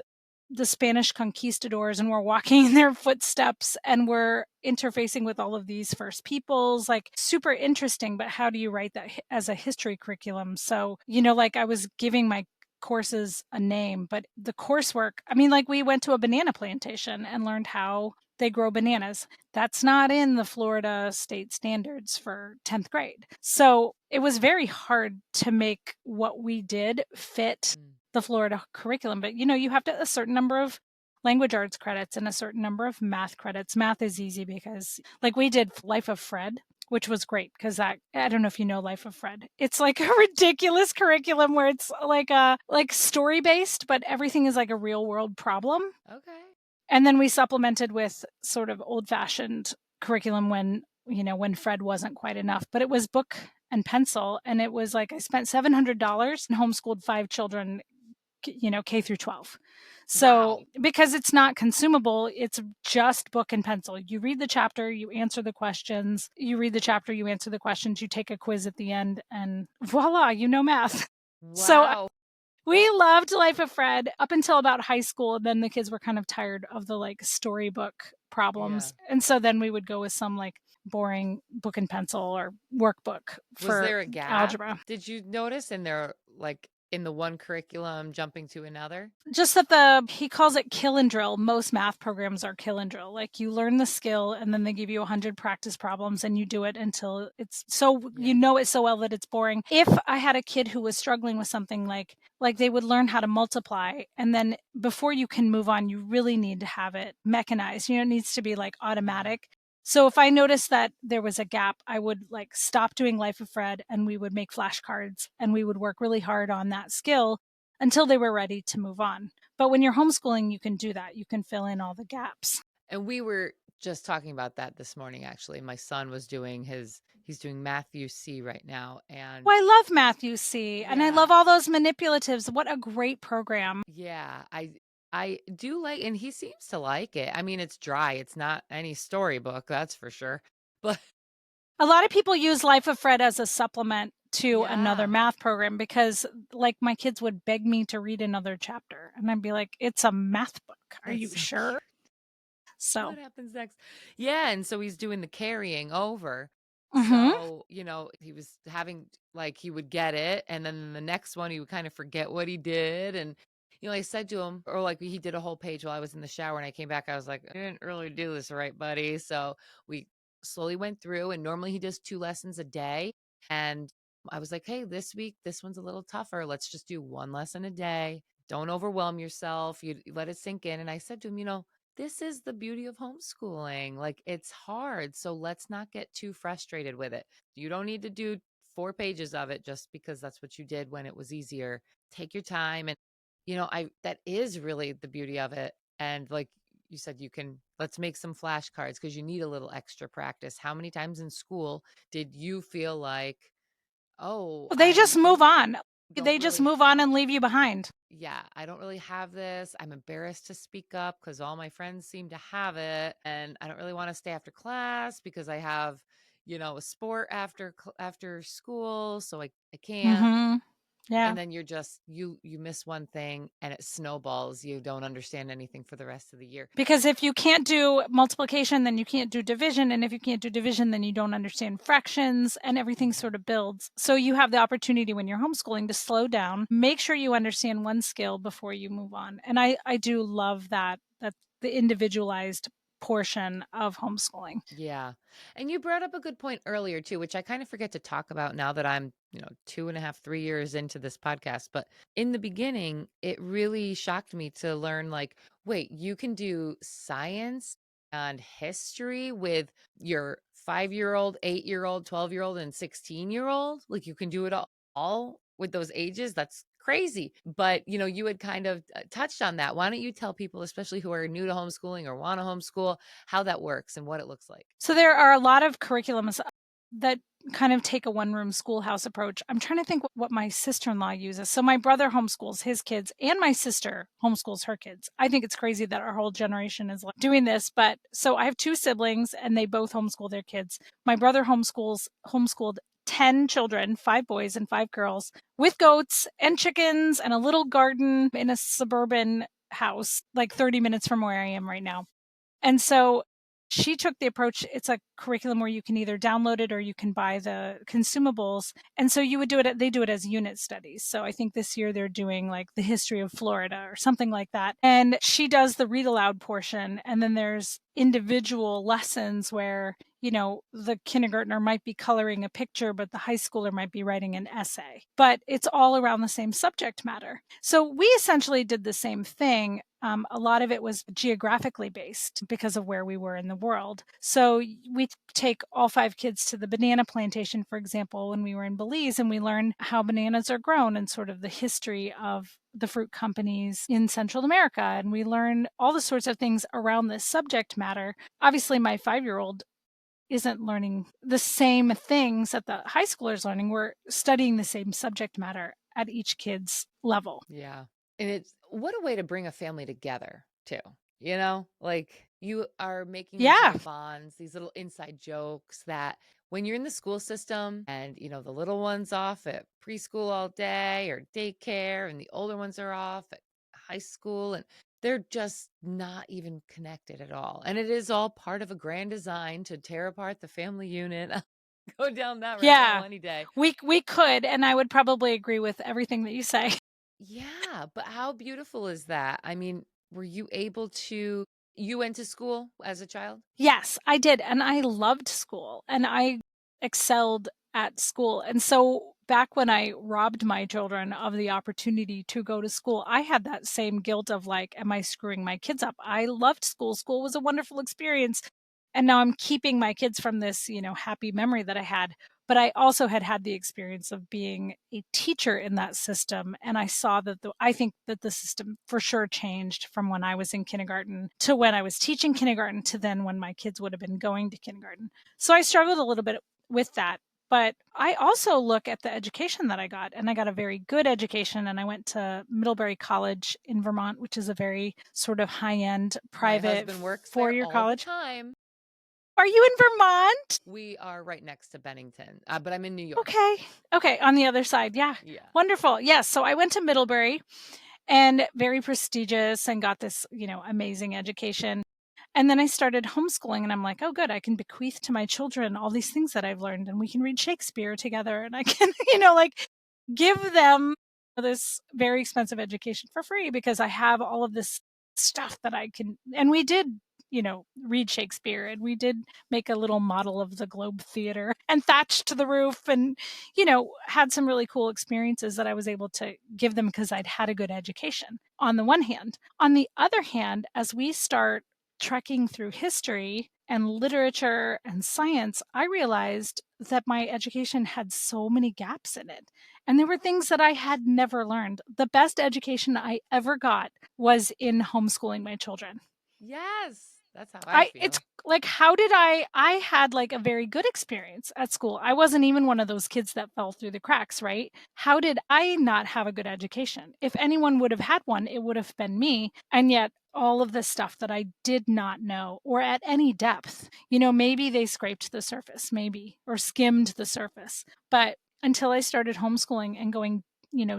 the Spanish conquistadors and we're walking in their footsteps and we're interfacing with all of these first peoples, like super interesting. But how do you write that as a history curriculum? So, like I was giving my courses a name, but the coursework, I mean, like we went to a banana plantation and learned how they grow bananas. That's not in the Florida state standards for 10th grade. So it was very hard to make what we did fit
Mm.
the Florida curriculum. But you have to a certain number of language arts credits and a certain number of math credits. Math is easy because like we did Life of Fred, which was great because that, I don't know if you know Life of Fred. It's like a ridiculous curriculum where it's like story based, but everything is like a real world problem.
Okay.
And then we supplemented with sort of old fashioned curriculum when Fred wasn't quite enough. But it was book and pencil. And it was like I spent $700 and homeschooled 5 children, K through 12. So
Wow.
because it's not consumable, it's just book and pencil. You read the chapter, you answer the questions. You read the chapter, you answer the questions, you take a quiz at the end, and voila, you know math. So
Wow.
we loved Life of Fred up until about high school. And then the kids were kind of tired of the like storybook
Yeah.
problems. And so then we would go with some like boring book and pencil or workbook
Was
for
there a gap?
algebra.
Did you notice in there, like in the one curriculum jumping to another?
Just that he calls it kill and drill. Most math programs are kill and drill. Like you learn the skill and then they give you 100 practice problems and you do it until it's so
Yeah.
it so well that it's boring. If I had a kid who was struggling with something like they would learn how to multiply and then before you can move on, you really need to have it mechanized. It needs to be like
Yeah.
automatic. So if I noticed that there was a gap, I would like stop doing Life of Fred and we would make flashcards and we would work really hard on that skill until they were ready to move on. But when you're homeschooling, you can do that. You can fill in all the gaps.
And we were just talking about that this morning, actually. My son was doing he's doing Matthew C right now. And
Well, I love Matthew C. And I
yeah,
love all those manipulatives. What a great program.
yeah, I do like, and he seems to like it. I mean, it's dry. It's not any storybook, that's for sure. But
A lot of people use Life of Fred as a supplement to another
yeah,
math program because like my kids would beg me to read another chapter and I'd be like, it's a math book. Are
that's
you
so
sure?
cute.
So,
What happens next? Yeah, and so he's doing the carrying over.
mhm.
So, he was having like he would get it, and then the next one he would kind of forget what he did. And I said to him, or like he did a whole page while I was in the shower and I came back, I was like, I didn't really do this right, buddy. So we slowly went through, and normally he does 2 lessons a day. And I was like, hey, this week, this one's a little tougher. Let's just do 1 lesson a day. Don't overwhelm yourself. You let it sink in. And I said to him, this is the beauty of homeschooling. Like it's hard. So let's not get too frustrated with it. You don't need to do 4 pages of it just because that's what you did when it was easier. Take your time. And, that is really the beauty of it. And like you said, let's make some flashcards because you need a little extra practice. How many times in school did you feel like, oh,
They just move on.
don't
They just
really
move on and leave you behind.
yeah, I don't really have this. I'm embarrassed to speak up because all my friends seem to have it. And I don't really want to stay after class because I have, a sport after school. So I can't.
Mhm. Yeah.
And then you miss one thing and it snowballs. You don't understand anything for the rest of the year.
Because if you can't do multiplication, then you can't do division. And if you can't do division, then you don't understand fractions and everything
Mhm.
sort of builds. So you have the opportunity when you're homeschooling to slow down, make sure you understand one skill before you move on. And I do love that the individualized portion of homeschooling.
Yeah. And you brought up a good point earlier too, which I kind of forget to talk about now that I'm, 2.5, 3 years into this podcast. But in the beginning, it really shocked me to learn like, wait, you can do science and history with your 5-year-old, 8-year-old, 12-year-old, and 16-year-old. Like you can do it all with those ages. That's crazy. But, you had kind of touched on that. Why don't you tell people, especially who are new to homeschooling or want to homeschool, how that works and what it looks like?
So there are a lot of curriculums that kind of take a one room schoolhouse approach. I'm trying to think what my sister in law uses. So my brother homeschools his kids, and my sister homeschools her kids. I think it's crazy that our whole generation is like doing this. But so I have 2 siblings, and they both homeschool their kids. My brother homeschooled 10 children, 5 boys and 5 girls, with goats and chickens and a little garden in a suburban house, like 30 minutes from where I am right now. And so she took the approach, it's a curriculum where you can either download it or you can buy the consumables. And so you would do it, they do it as unit studies. So I think this year they're doing like the history of Florida or something like that. And she does the read aloud portion. And then there's individual lessons where, the kindergartner might be coloring a picture, but the high schooler might be writing an essay. But it's all around the same subject matter. So we essentially did the same thing. A lot of it was geographically based because of where we were in the world. So we take all 5 kids to the banana plantation, for example, when we were in Belize, and we learn how bananas are grown and sort of the history of the fruit companies in Central America. And we learn all the sorts of things around this subject matter. Obviously, my 5-year-old isn't learning the same things that the high schoolers learning. We're studying the same subject matter at each kid's level.
Yeah. And it's what a way to bring a family together too. Like you are making these
Yeah.
little bonds, these little inside jokes that when you're in the school system and the little ones off at preschool all day or daycare and the older ones are off at high school and they're just not even connected at all. And it is all part of a grand design to tear apart the family unit. Go down that rabbit hole
Yeah.
any day.
We could, and I would probably agree with everything that you say.
Yeah, but how beautiful is that? I mean, were you able to you went to school as a child?
Yes, I did, and I loved school, and I excelled at school, and so back when I robbed my children of the opportunity to go to school, I had that same guilt of, like, "Am I screwing my kids up?" I loved school. School was a wonderful experience, and now I'm keeping my kids from this, happy memory that I had. But I also had had the experience of being a teacher in that system, and I saw that I think that the system for sure changed from when I was in kindergarten to when I was teaching kindergarten to then when my kids would have been going to kindergarten. So I struggled a little bit with that. But I also look at the education that I got, and I got a very good education. And I went to Middlebury College in Vermont, which is a very sort of high end
My
private
husband works there
4-year
all the
college.
time.
Are you in Vermont?
We are right next to Bennington, but I'm in New York.
Okay. Okay. On the other side. Yeah.
Yeah.
Wonderful. Yes. So I went to Middlebury and very prestigious and got this, amazing education. And then I started homeschooling and I'm like, oh, good. I can bequeath to my children all these things that I've learned and we can read Shakespeare together and I can, like give them this very expensive education for free because I have all of this stuff that I can. And we did, read Shakespeare and we did make a little model of the Globe Theater and thatched the roof and, had some really cool experiences that I was able to give them because I'd had a good education on the one hand. On the other hand, as we start trekking through history and literature and science, I realized that my education had so many gaps in it. And there were things that I had never learned. The best education I ever got was in homeschooling my children.
Yes, that's how I
It's
feel.
like, how did I had like a very good experience at school. I wasn't even one of those kids that fell through the cracks, right? How did I not have a good education? If anyone would have had one, it would have been me. And yet all of the stuff that I did not know or at any depth, maybe they scraped the surface, maybe, or skimmed the surface. But until I started homeschooling and going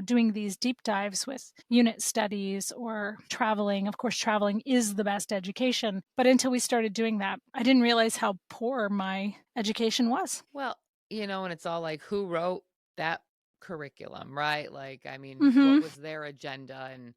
doing these deep dives with unit studies or traveling. Of course, traveling is the best education. But until we started doing that, I didn't realize how poor my education was.
Well, and it's all like who wrote that curriculum, right? Like, I mean, what
Mm-hmm.
was their agenda? And,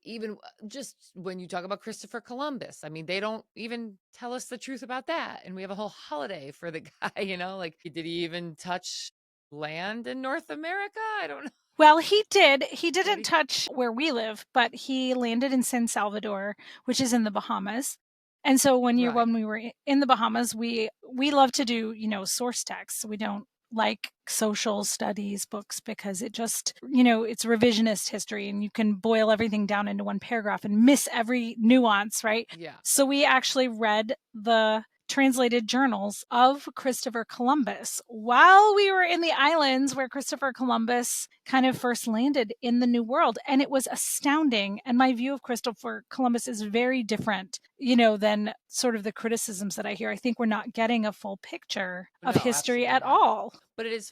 even just when you talk about Christopher Columbus, I mean, they don't even tell us the truth about that. And we have a whole holiday for the guy, like, did he even touch land in North America? I don't know.
Well, he did. He
Did
didn't
he?
touch where we live, but he landed in San Salvador, which is in the Bahamas. And so
Right.
when we were in the Bahamas, we love to do, source texts. We don't like social studies books because it just, it's revisionist history and you can boil everything down into one paragraph and miss every nuance, right?
Yeah.
So we actually read the translated journals of Christopher Columbus while we were in the islands where Christopher Columbus kind of first landed in the New World. And it was astounding. And my view of Christopher Columbus is very different, than sort of the criticisms that I hear. I think we're not getting a full picture of
No,
history
absolutely
at
not.
all.
But it is,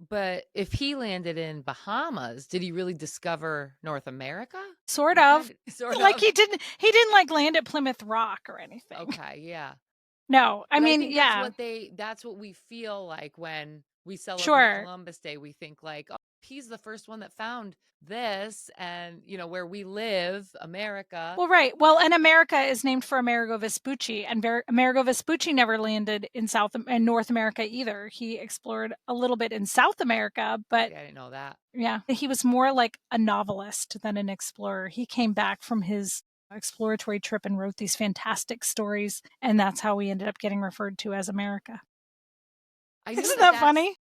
but if he landed in Bahamas, did he really discover North America?
Sort
He
of.
kind of, sort
Like
of.
he didn't like land at Plymouth Rock or anything.
Okay, yeah.
No, I
But I
mean,
think
yeah,
that's what we feel like when we celebrate
sure.
Columbus Day. We think like, oh, he's the first one that found this and, where we live, America.
Well, right. Well, and America is named for Amerigo Vespucci, and Amerigo Vespucci never landed in South and North America either. He explored a little bit in South America, but
See, I didn't know that.
yeah, he was more like a novelist than an explorer. He came back from his exploratory trip and wrote these fantastic stories, and that's how we ended up getting referred to as America.
I knew
Isn't
that
that funny?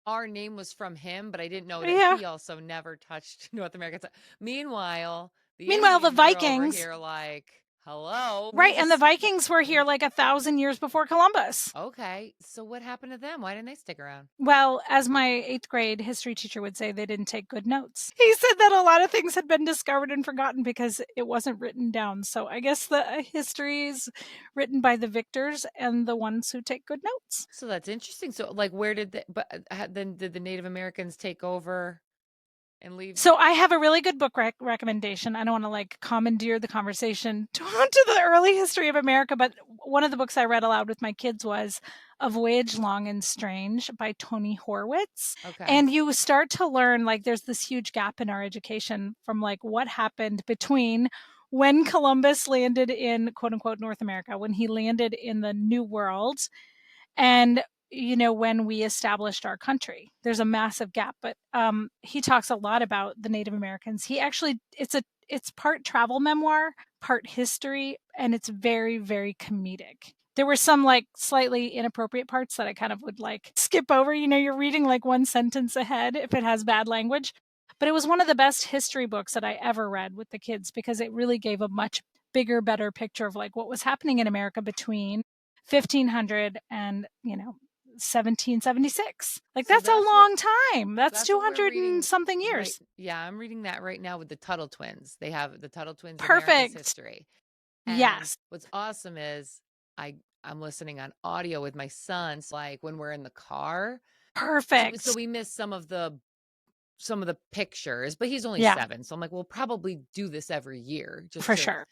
our name was from him, but I didn't know that
Yeah.
he also never touched North America. Meanwhile, the
Meanwhile, the
Indians are over
Vikings,
here like, hello,
right, and the Vikings were here like 1,000 years before Columbus.
Okay, so what happened to them? Why didn't they stick around?
Well, as my 8th grade history teacher would say, they didn't take good notes. He said that a lot of things had been discovered and forgotten because it wasn't written down. So I guess the history is written by the victors and the ones who take good notes.
So that's interesting. So, like, where did then did the Native Americans take over and leave?
So I have a really good book recommendation. I don't want to like commandeer the conversation to the early history of America, but one of the books I read aloud with my kids was A Voyage Long and Strange by Tony Horwitz.
Okay.
And you start to learn like there's this huge gap in our education from like what happened between when Columbus landed in quote unquote North America, when he landed in the New World, and when we established our country. There's a massive gap, but he talks a lot about the Native Americans. He actually it's part travel memoir, part history, and it's very, very comedic. There were some like slightly inappropriate parts that I kind of would like skip over. You're reading like one sentence ahead if it has bad language. But it was one of the best history books that I ever read with the kids because it really gave a much bigger, better picture of like what was happening in America between 1500 and 1776. Like
So
that's a
that's
long time. That's
that's what we're
200 and
reading
something
right.
years.
Yeah, I'm reading that right now with the Tuttle Twins. They have the Tuttle Twins America's
Perfect.
History. And
Yes.
what's awesome is I'm listening on audio with my sons like when we're in the car.
Perfect.
So we miss some of the pictures, but he's only
Yeah.
7. So I'm like, we'll probably do this every year just
For
to
sure.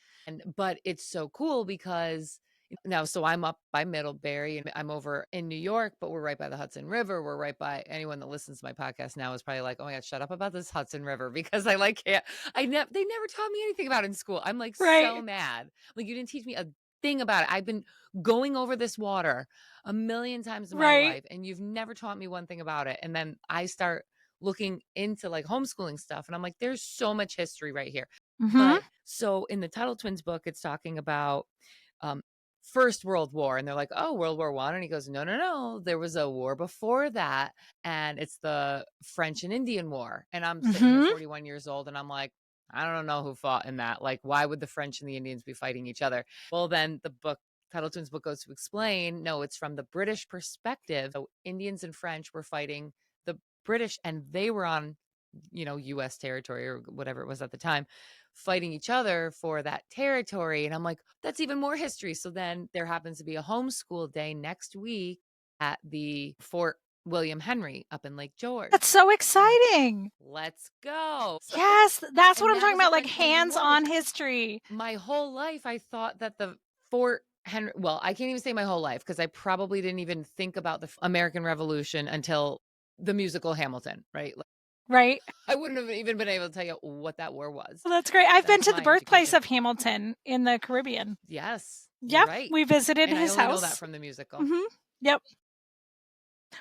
but it's so cool because now, so I'm up by Middlebury and I'm over in New York, but we're right by the Hudson River. We're right by anyone that listens to my podcast now is probably like, oh my God, shut up about this Hudson River because I like can't, they never taught me anything about it in school. I'm like
Right.
so mad. Like you didn't teach me a thing about it. I've been going over this water a million times in my
Right.
life and you've never taught me one thing about it. And then I start looking into like homeschooling stuff and I'm like, there's so much history right here.
Mm-hmm.
But so in the Tuttle Twins book, it's talking about First World War. And they're like, oh, World War I. And he goes, no. There was a war before that. And it's the French and Indian War. And I'm sitting here 41 years old and I'm like, I don't know who fought in that. Like, why would the French and the Indians be fighting each other? Well, then the book, Tuttle Twins book goes to explain, no, it's from the British perspective. So Indians and French were fighting the British and they were on, US territory or whatever it was at the time, fighting each other for that territory. And I'm like, that's even more history. So then there happens to be a homeschool day next week at the Fort William Henry up in Lake George.
That's so exciting.
Let's go.
Yes, that's what I'm
that
talking
was the
about, like
French and Indian War.
hands-on history.
My whole life, I thought that the Fort Henry, well, I can't even say my whole life because I probably didn't even think about the American Revolution until the musical Hamilton, right?
Right.
I wouldn't have even been able to tell you what that war was.
Well, that's great. I've been
That's
to the
my
birthplace
education.
of Hamilton in the Caribbean.
Yes,
Yep.
you're right.
We visited
And I
his
only know
house.
that from the musical.
Mm-hmm. Yep.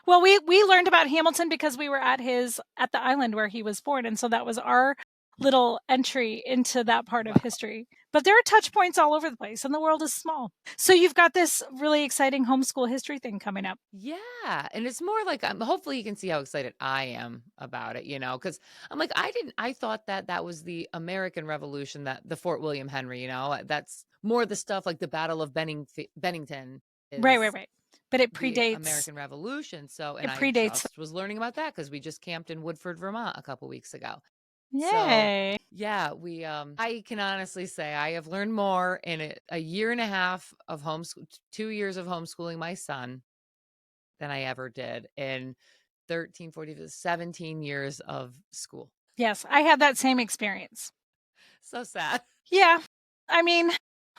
Well, we learned about Hamilton because we were at the island where he was born, and so that was our little entry into that part of history. But there are touch points all over the place, and the world is small. So you've got this really exciting homeschool history thing coming up.
Yeah, and it's more like hopefully you can see how excited I am about it, because I'm like I thought that was the American Revolution, that the Fort William Henry, that's more the stuff like the Battle of Bennington
Right, right, right. But
the American Revolution. So, and
it
I
predates.
just was learning about that because we just camped in Woodford, Vermont a couple weeks ago. So,
Yay.
yeah, I can honestly say I have learned more in a year and a half of homeschool, 2 years of homeschooling my son than I ever did in 13, 14, 17 years of school.
Yes, I had that same experience.
So sad.
Yeah. I mean,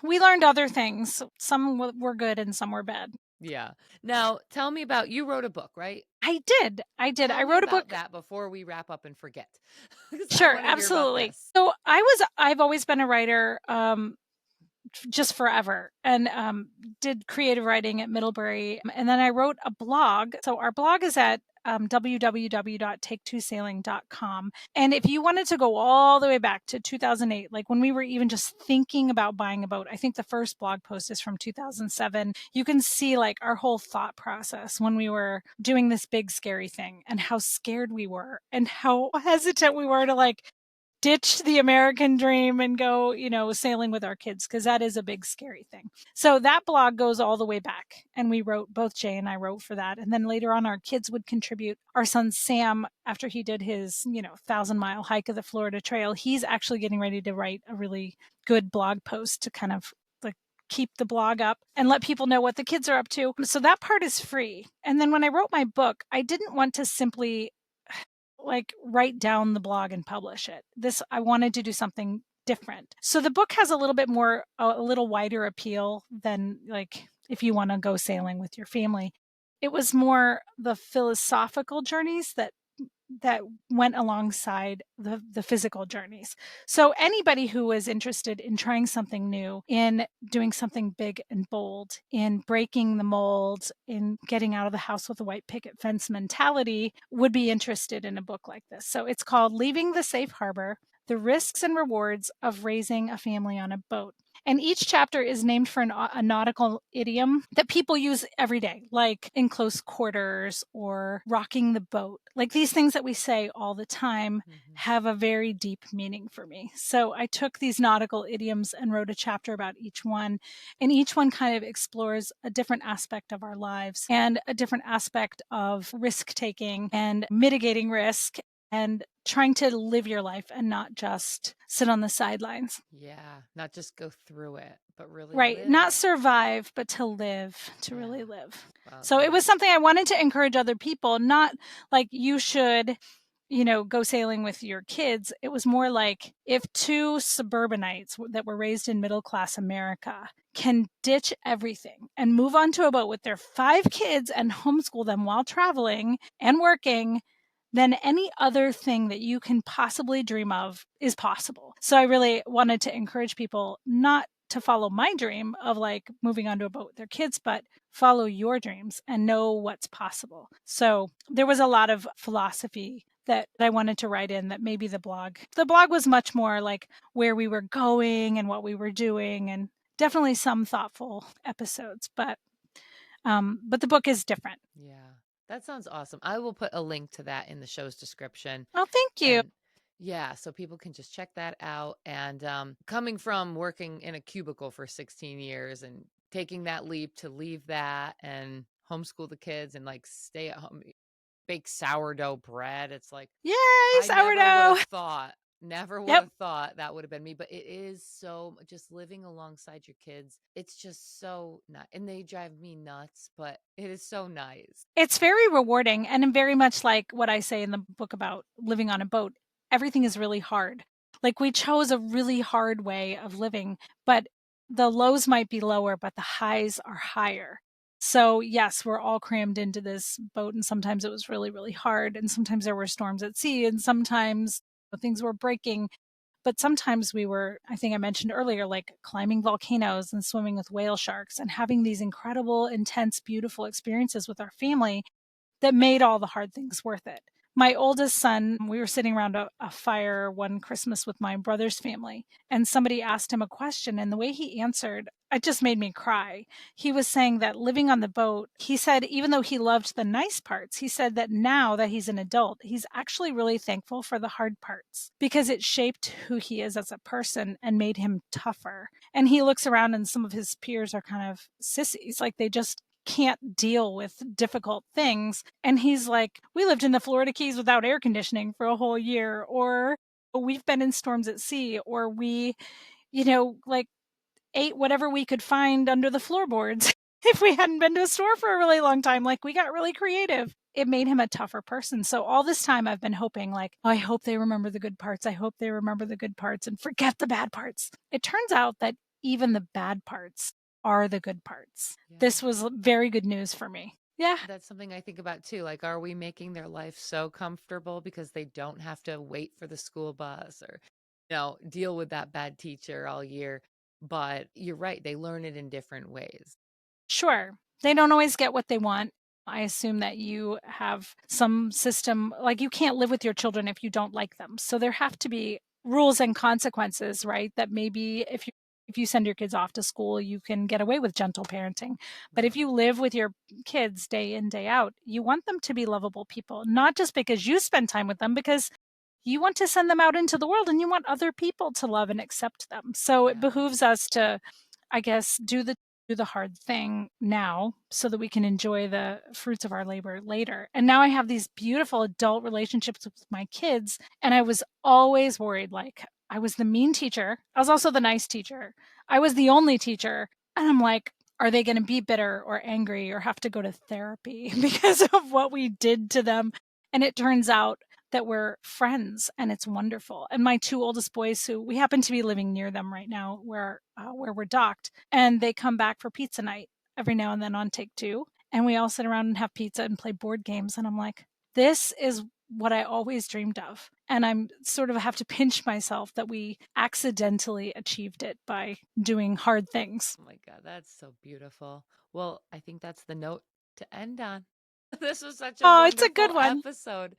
we learned other things. Some were good and some were bad.
Yeah. Now, tell me about, you wrote a book, right?
I did. I did.
Tell
I
me
wrote a
about
book.
that before we wrap up and forget, because I
Sure,
want to hear about
absolutely.
this.
So I've always been a writer, just forever, and did creative writing at Middlebury. And then I wrote a blog. So our blog is at www.take2sailing.com. And if you wanted to go all the way back to 2008, like when we were even just thinking about buying a boat, I think the first blog post is from 2007. You can see like our whole thought process when we were doing this big scary thing and how scared we were and how hesitant we were to like ditch the American dream and go, sailing with our kids, because that is a big scary thing. So that blog goes all the way back. And we wrote, both Jay and I wrote for that. And then later on, our kids would contribute. Our son Sam, after he did his, 1,000-mile hike of the Florida Trail, he's actually getting ready to write a really good blog post to kind of like keep the blog up and let people know what the kids are up to. So that part is free. And then when I wrote my book, I didn't want to simply like write down the blog and publish it. I wanted to do something different. So the book has a little bit more, a little wider appeal than like if you want to go sailing with your family. It was more the philosophical journeys that went alongside the physical journeys. So anybody who is interested in trying something new, in doing something big and bold, in breaking the mold, in getting out of the house with a white picket fence mentality would be interested in a book like this. So it's called Leaving the Safe Harbor: The Risks and Rewards of Raising a Family on a Boat. And each chapter is named for a nautical idiom that people use every day, like in close quarters or rocking the boat. Like these things that we say all the time have a very deep meaning for me. So I took these nautical idioms and wrote a chapter about each one. And each one kind of explores a different aspect of our lives and a different aspect of risk taking and mitigating risk and trying to live your life and not just sit on the sidelines.
Yeah, not just go through it, but really
Right.
live
Not
it.
survive, but to live, to
Yeah.
really live.
Well,
So it
yeah.
was something I wanted to encourage other people, not like you should, go sailing with your kids. It was more like if two suburbanites that were raised in middle class America can ditch everything and move onto a boat with their 5 kids and homeschool them while traveling and working, then any other thing that you can possibly dream of is possible. So I really wanted to encourage people not to follow my dream of like moving onto a boat with their kids, but follow your dreams and know what's possible. So there was a lot of philosophy that I wanted to write in that maybe the blog was much more like where we were going and what we were doing, and definitely some thoughtful episodes, but the book is different.
Yeah. That sounds awesome. I will put a link to that in the show's description.
Oh, thank you.
And yeah, so people can just check that out. And coming from working in a cubicle for 16 years and taking that leap to leave that and homeschool the kids and like stay at home, bake sourdough bread. It's like,
Yay,
I
sourdough.
never would
Yep.
have thought that would have been me, but it is so just living alongside your kids. It's just so nice. And they drive me nuts, but it is so nice.
It's very rewarding and very much like what I say in the book about living on a boat. Everything is really hard. Like we chose a really hard way of living, but the lows might be lower, but the highs are higher. So, yes, we're all crammed into this boat, and sometimes it was really, really hard. And sometimes there were storms at sea, and sometimes things were breaking. But sometimes we were, I think I mentioned earlier, like climbing volcanoes and swimming with whale sharks and having these incredible, intense, beautiful experiences with our family that made all the hard things worth it. My oldest son, we were sitting around a fire one Christmas with my brother's family, and somebody asked him a question. And the way he answered, it just made me cry. He was saying that living on the boat, he said even though he loved the nice parts, he said that now that he's an adult, he's actually really thankful for the hard parts because it shaped who he is as a person and made him tougher. And he looks around and some of his peers are kind of sissies, like they just can't deal with difficult things. And he's like, we lived in the Florida Keys without air conditioning for a whole year, or we've been in storms at sea, or we, like ate whatever we could find under the floorboards if we hadn't been to a store for a really long time. Like we got really creative. It made him a tougher person. So all this time I've been hoping, like, oh, I hope they remember the good parts. I hope they remember the good parts and forget the bad parts. It turns out that even the bad parts are the good parts.
Yeah.
This was very good news for me. Yeah.
That's something I think about too. Like, are we making their life so comfortable because they don't have to wait for the school bus or, deal with that bad teacher all year? But you're right, they learn it in different ways.
Sure. They don't always get what they want. I assume that you have some system, like you can't live with your children if you don't like them. So there have to be rules and consequences, right? That maybe if you send your kids off to school, you can get away with gentle parenting. But if
Right.
you live with your kids day in, day out, you want them to be lovable people, not just because you spend time with them, because you want to send them out into the world and you want other people to love and accept them. So it
Yeah.
behooves us to, I guess, do the hard thing now so that we can enjoy the fruits of our labor later. And now I have these beautiful adult relationships with my kids. And I was always worried, like, I was the mean teacher. I was also the nice teacher. I was the only teacher. And I'm like, are they going to be bitter or angry or have to go to therapy because of what we did to them? And it turns out that we're friends and it's wonderful. And my two oldest boys, who we happen to be living near them right now, where we're docked, and they come back for pizza night every now and then on take two, and we all sit around and have pizza and play board games. And I'm like, this is what I always dreamed of. And I'm sort of have to pinch myself that we accidentally achieved it by doing hard things.
Oh my God, that's so beautiful. Well, I think that's the note to end on. This was such a
Oh, it's a
wonderful
good one.
episode.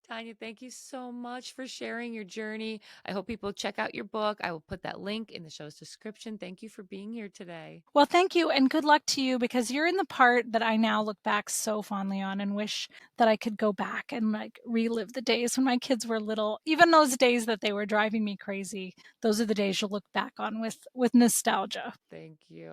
Tanya, thank you so much for sharing your journey. I hope people check out your book. I will put that link in the show's description. Thank you for being here today.
Well, thank you and good luck to you because you're in the part that I now look back so fondly on and wish that I could go back and like relive the days when my kids were little. Even those days that they were driving me crazy. Those are the days you'll look back on with nostalgia.
Thank you.